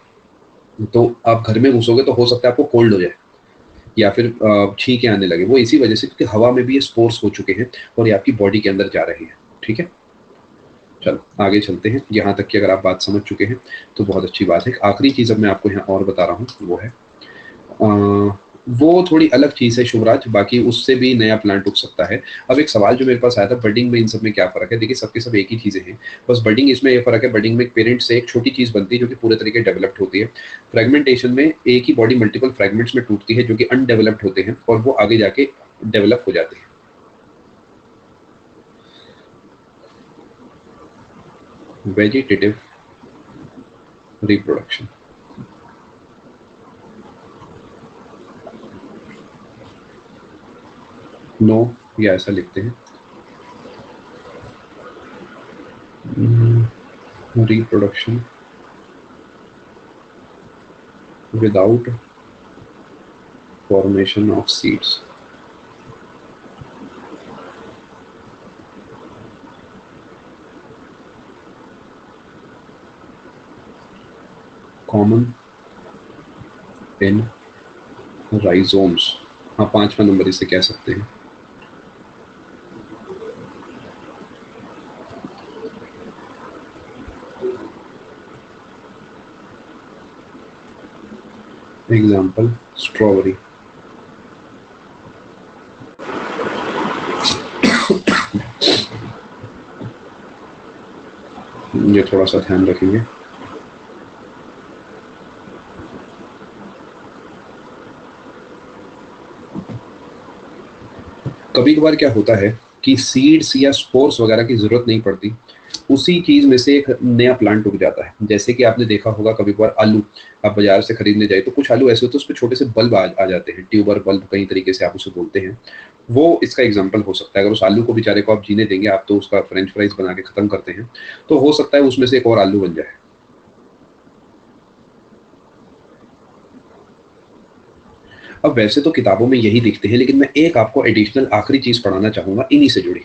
Speaker 2: तो आप घर में घुसोगे तो हो सकता है आपको कोल्ड हो जाए या फिर छींकें आने लगे। वो इसी वजह से क्योंकि हवा में भी ये स्पोर्स हो चुके हैं और ये आपकी बॉडी के अंदर जा रहे हैं। ठीक है, चलो आगे चलते हैं। यहाँ तक की अगर आप बात समझ चुके हैं तो बहुत अच्छी बात है। आखिरी चीज़ अब मैं आपको यहाँ और बता रहा हूँ, वो है वो थोड़ी अलग चीज़ है शुभराज, बाकी उससे भी नया प्लांट उग सकता है। अब एक सवाल जो मेरे पास आया था, बडिंग में इन सब में क्या फ़र्क है? देखिए सबके सब एक ही चीज़ें हैं, बस बडिंग इसमें ये फ़र्क है, बडिंग में एक पेरेंट से एक छोटी चीज़ बनती है जो कि पूरे तरीके डेवलप्ड होती है। फ्रेगमेंटेशन में एक ही बॉडी मल्टीपल फ्रेगमेंट्स में टूटती है जो कि अनडेवलप्ड होते हैं और वो आगे जाके डेवलप हो जाते हैं। वेजिटेटिव रिप्रोडक्शन, नो या ऐसा लिखते हैं, reproduction without formation of seeds. Common in rhizomes, हाँ 5वां नंबर इसे कह सकते हैं। Example strawberry. ये थोड़ा सा ध्यान रखेंगे। कभी कभार क्या होता है कि सीड्स या स्पोर्स वगैरह की जरूरत नहीं पड़ती, उसी चीज में से एक नया प्लांट उग जाता है। जैसे कि आपने देखा होगा कभी कभार आलू आप बाजार से खरीदने जाए तो कुछ आलू ऐसे होते हैं उस पर छोटे से बल्ब आ जाते हैं, ट्यूबर बल्ब कई तरीके से आप उसे बोलते हैं, वो इसका एग्जाम्पल हो सकता है। अगर उस आलू को बेचारे को आप जीने देंगे, आप तो उसका फ्रेंच फ्राइज बना के खत्म करते हैं, तो हो सकता है उसमें से एक और आलू बन जाए। अब वैसे तो किताबों में यही दिखते हैं, लेकिन मैं एक आपको एडिशनल आखिरी चीज पढ़ाना चाहूंगा इन्हीं से जुड़ी।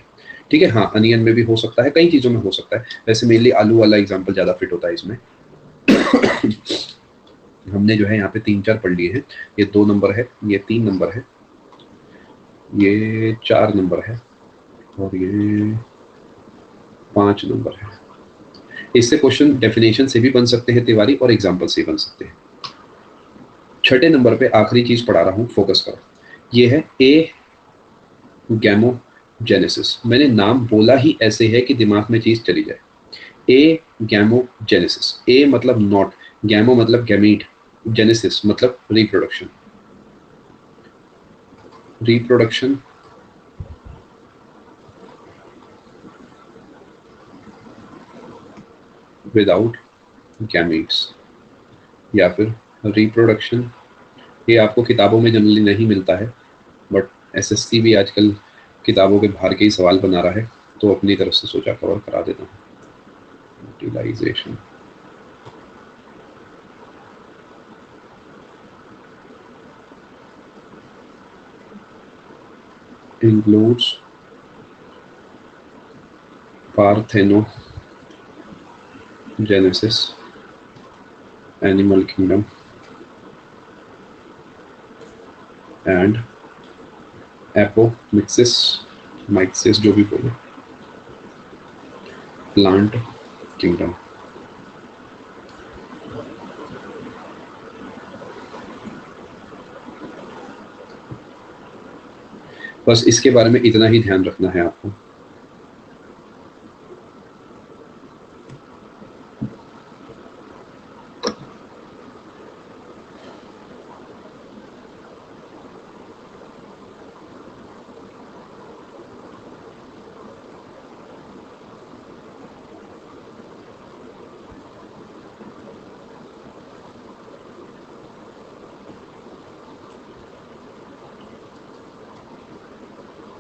Speaker 2: ठीक है, हाँ अनियन में भी हो सकता है, कई चीजों में हो सकता है, वैसे मेनली आलू वाला एग्जाम्पल ज्यादा फिट होता है इसमें। हमने जो है यहाँ पे 3-4 पढ़ लिए हैं। ये 2 नंबर है, ये 3 नंबर है, ये 4 नंबर है और ये 5 नंबर है। इससे क्वेश्चन डेफिनेशन से भी बन सकते हैं तिवारी, और एग्जाम्पल से भी बन सकते हैं। छठे नंबर पे आखिरी चीज पढ़ा रहा हूं, फोकस करो। ये है ए गैमोजेनेसिस। मैंने नाम बोला ही ऐसे है कि दिमाग में चीज चली जाए। ए गैमोजेनेसिस, ए मतलब नॉट, गैमो मतलब गैमीट, जेनेसिस मतलब रिप्रोडक्शन। रिप्रोडक्शन विदाउट गैमीट्स, या फिर रिप्रोडक्शन, ये आपको किताबों में जनरली नहीं मिलता है, बट एसएससी भी आजकल किताबों के बाहर के ही सवाल बना रहा है, तो अपनी तरफ से सोचा कवर करा देता हूँ। utilization includes parthenogenesis, animal kingdom, and apomixis जो भी बोलो, plant kingdom. बस इसके बारे में इतना ही ध्यान रखना है आपको।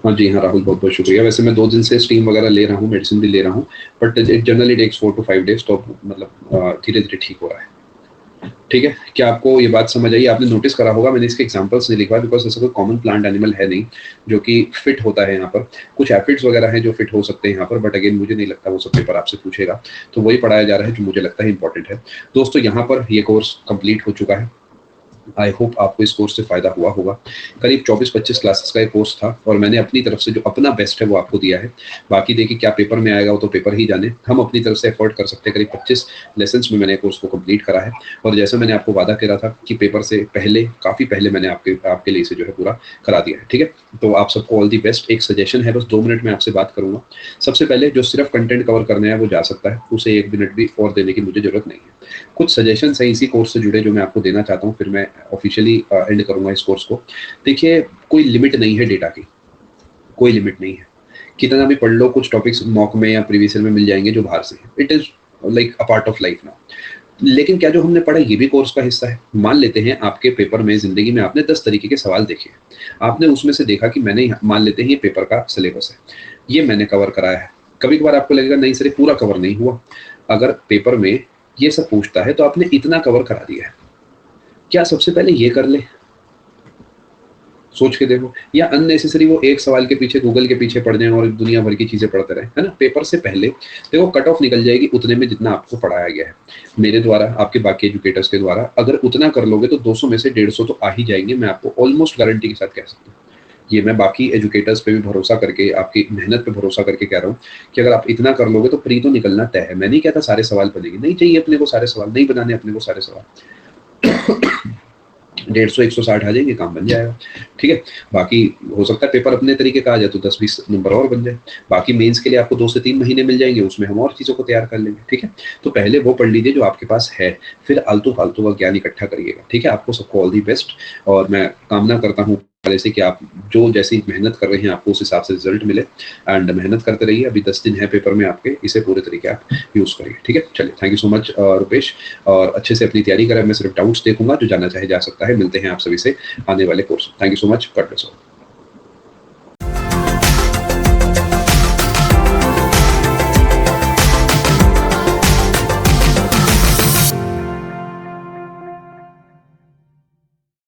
Speaker 2: हाँ जी हाँ राहुल, बहुत बहुत शुक्रिया। वैसे मैं 2 दिन से स्टीम वगैरह ले रहा हूँ, मेडिसिन भी ले रहा हूँ, but it generally takes 4 to 5 days, तो मतलब धीरे धीरे ठीक हो रहा है। ठीक है, क्या आपको ये बात समझ आई? आपने नोटिस करा होगा मैंने इसके एग्जांपल्स नहीं लिखा बिकॉज ऐसा कोई कॉमन प्लांट एनिमल है नहीं जो कि फिट होता है यहाँ पर। कुछ एफिड्स वगैरह हैं जो फिट हो सकते हैं यहाँ पर, बट अगेन मुझे नहीं लगता वो सब पेपर आपसे पूछेगा, तो वही पढ़ाया जा रहा है जो मुझे लगता है इंपॉर्टेंट है। दोस्तों यहाँ पर ये कोर्स कंप्लीट हो चुका है। आई होप आपको इस कोर्स से फायदा हुआ होगा। करीब 24-25 क्लासेस का ये कोर्स था और मैंने अपनी तरफ से जो अपना बेस्ट है वो आपको दिया है। बाकी देखिए क्या पेपर में आएगा वो तो पेपर ही जाने, हम अपनी तरफ से एफर्ट कर सकते हैं। करीब 25 लेसन्स में मैंने कोर्स को कंप्लीट करा है और जैसा मैंने आपको वादा करा था कि पेपर से पहले, काफ़ी पहले मैंने आपके लिए इसे जो है पूरा करा दिया है। ठीक है, तो आप सबको ऑल दी बेस्ट। एक सजेशन है, बस 2 मिनट में आपसे बात करूंगा। सबसे पहले जो सिर्फ कंटेंट कवर करने हैं वो जा सकता है, उसे 1 मिनट भी और देने की मुझे जरूरत नहीं है। कुछ सजेशन है इसी कोर्स से जुड़े जो मैं आपको देना चाहता हूँ, फिर मैं ऑफिशियली एंड करूंगा इस कोर्स को। देखिए कोई लिमिट नहीं है डेटा की, कोई लिमिट नहीं है, कितना भी पढ़ लो। कुछ टॉपिक्स मॉक में या प्रीवियस ईयर में मिल जाएंगे जो बाहर से है, it is like a part of life now. लेकिन क्या जो हमने पढ़ा ये भी कोर्स का हिस्सा है? मान लेते हैं आपके पेपर में, जिंदगी में आपने 10 तरीके के सवाल देखे, आपने उसमें से देखा कि मैंने, मान लेते हैं ये पेपर का सिलेबस है, ये मैंने कवर कराया है। कभी कभार आपको लगेगा नहीं सर ये पूरा कवर नहीं हुआ। अगर पेपर में ये सब पूछता है तो आपने इतना कवर करा दिया है, क्या सबसे पहले ये कर ले? सोच के देखो। या अननेसेसरी वो एक सवाल के पीछे गूगल के पीछे पड़ जाए और दुनिया भर की चीजें पढ़ते रहे, है ना? पेपर से पहले देखो कट ऑफ निकल जाएगी उतने में जितना आपको पढ़ाया गया है मेरे द्वारा, आपके बाकी एजुकेटर्स के द्वारा। अगर उतना कर लोगे तो 200 में से 150 तो आ ही जाएंगे, मैं आपको ऑलमोस्ट गारंटी के साथ कह सकता हूँ। ये मैं बाकी एजुकेटर्स पे भी भरोसा करके, आपकी मेहनत पे भरोसा करके कह रहा हूँ कि अगर आप इतना कर लोगे तो प्री तो निकलना तय है। मैं नहीं कहता सारे सवाल बनेंगे, नहीं चाहिए अपने को सारे सवाल, नहीं बनाने अपने को सारे सवाल। 150-160 आ जाएंगे, काम बन जाएगा। ठीक है, बाकी हो सकता है पेपर अपने तरीके का आ जाए तो 10-20 नंबर और बन जाए। बाकी मेंस के लिए आपको 2 से 3 महीने मिल जाएंगे, उसमें हम और चीज़ों को तैयार कर लेंगे। ठीक है, तो पहले वो पढ़ लीजिए जो आपके पास है, फिर आलतू फालतू का ज्ञान इकट्ठा करिएगा। ठीक है, आपको सबको ऑल दी बेस्ट और मैं कामना करता हूँ पहले से कि आप जो जैसी मेहनत कर रहे हैं आपको उस हिसाब से रिजल्ट मिले, एंड मेहनत करते रहिए। अभी 10 दिन है पेपर में आपके, इसे पूरे तरीके आप यूज करिए। ठीक है, चलिए, thank you so much Rupesh, और अच्छे से अपनी तैयारी करें। मैं सिर्फ डाउट्स देखूंगा, जो जानना चाहे जा सकता है। मिलते हैं आप सभी से आने वाले course. Thank you so much, God bless all.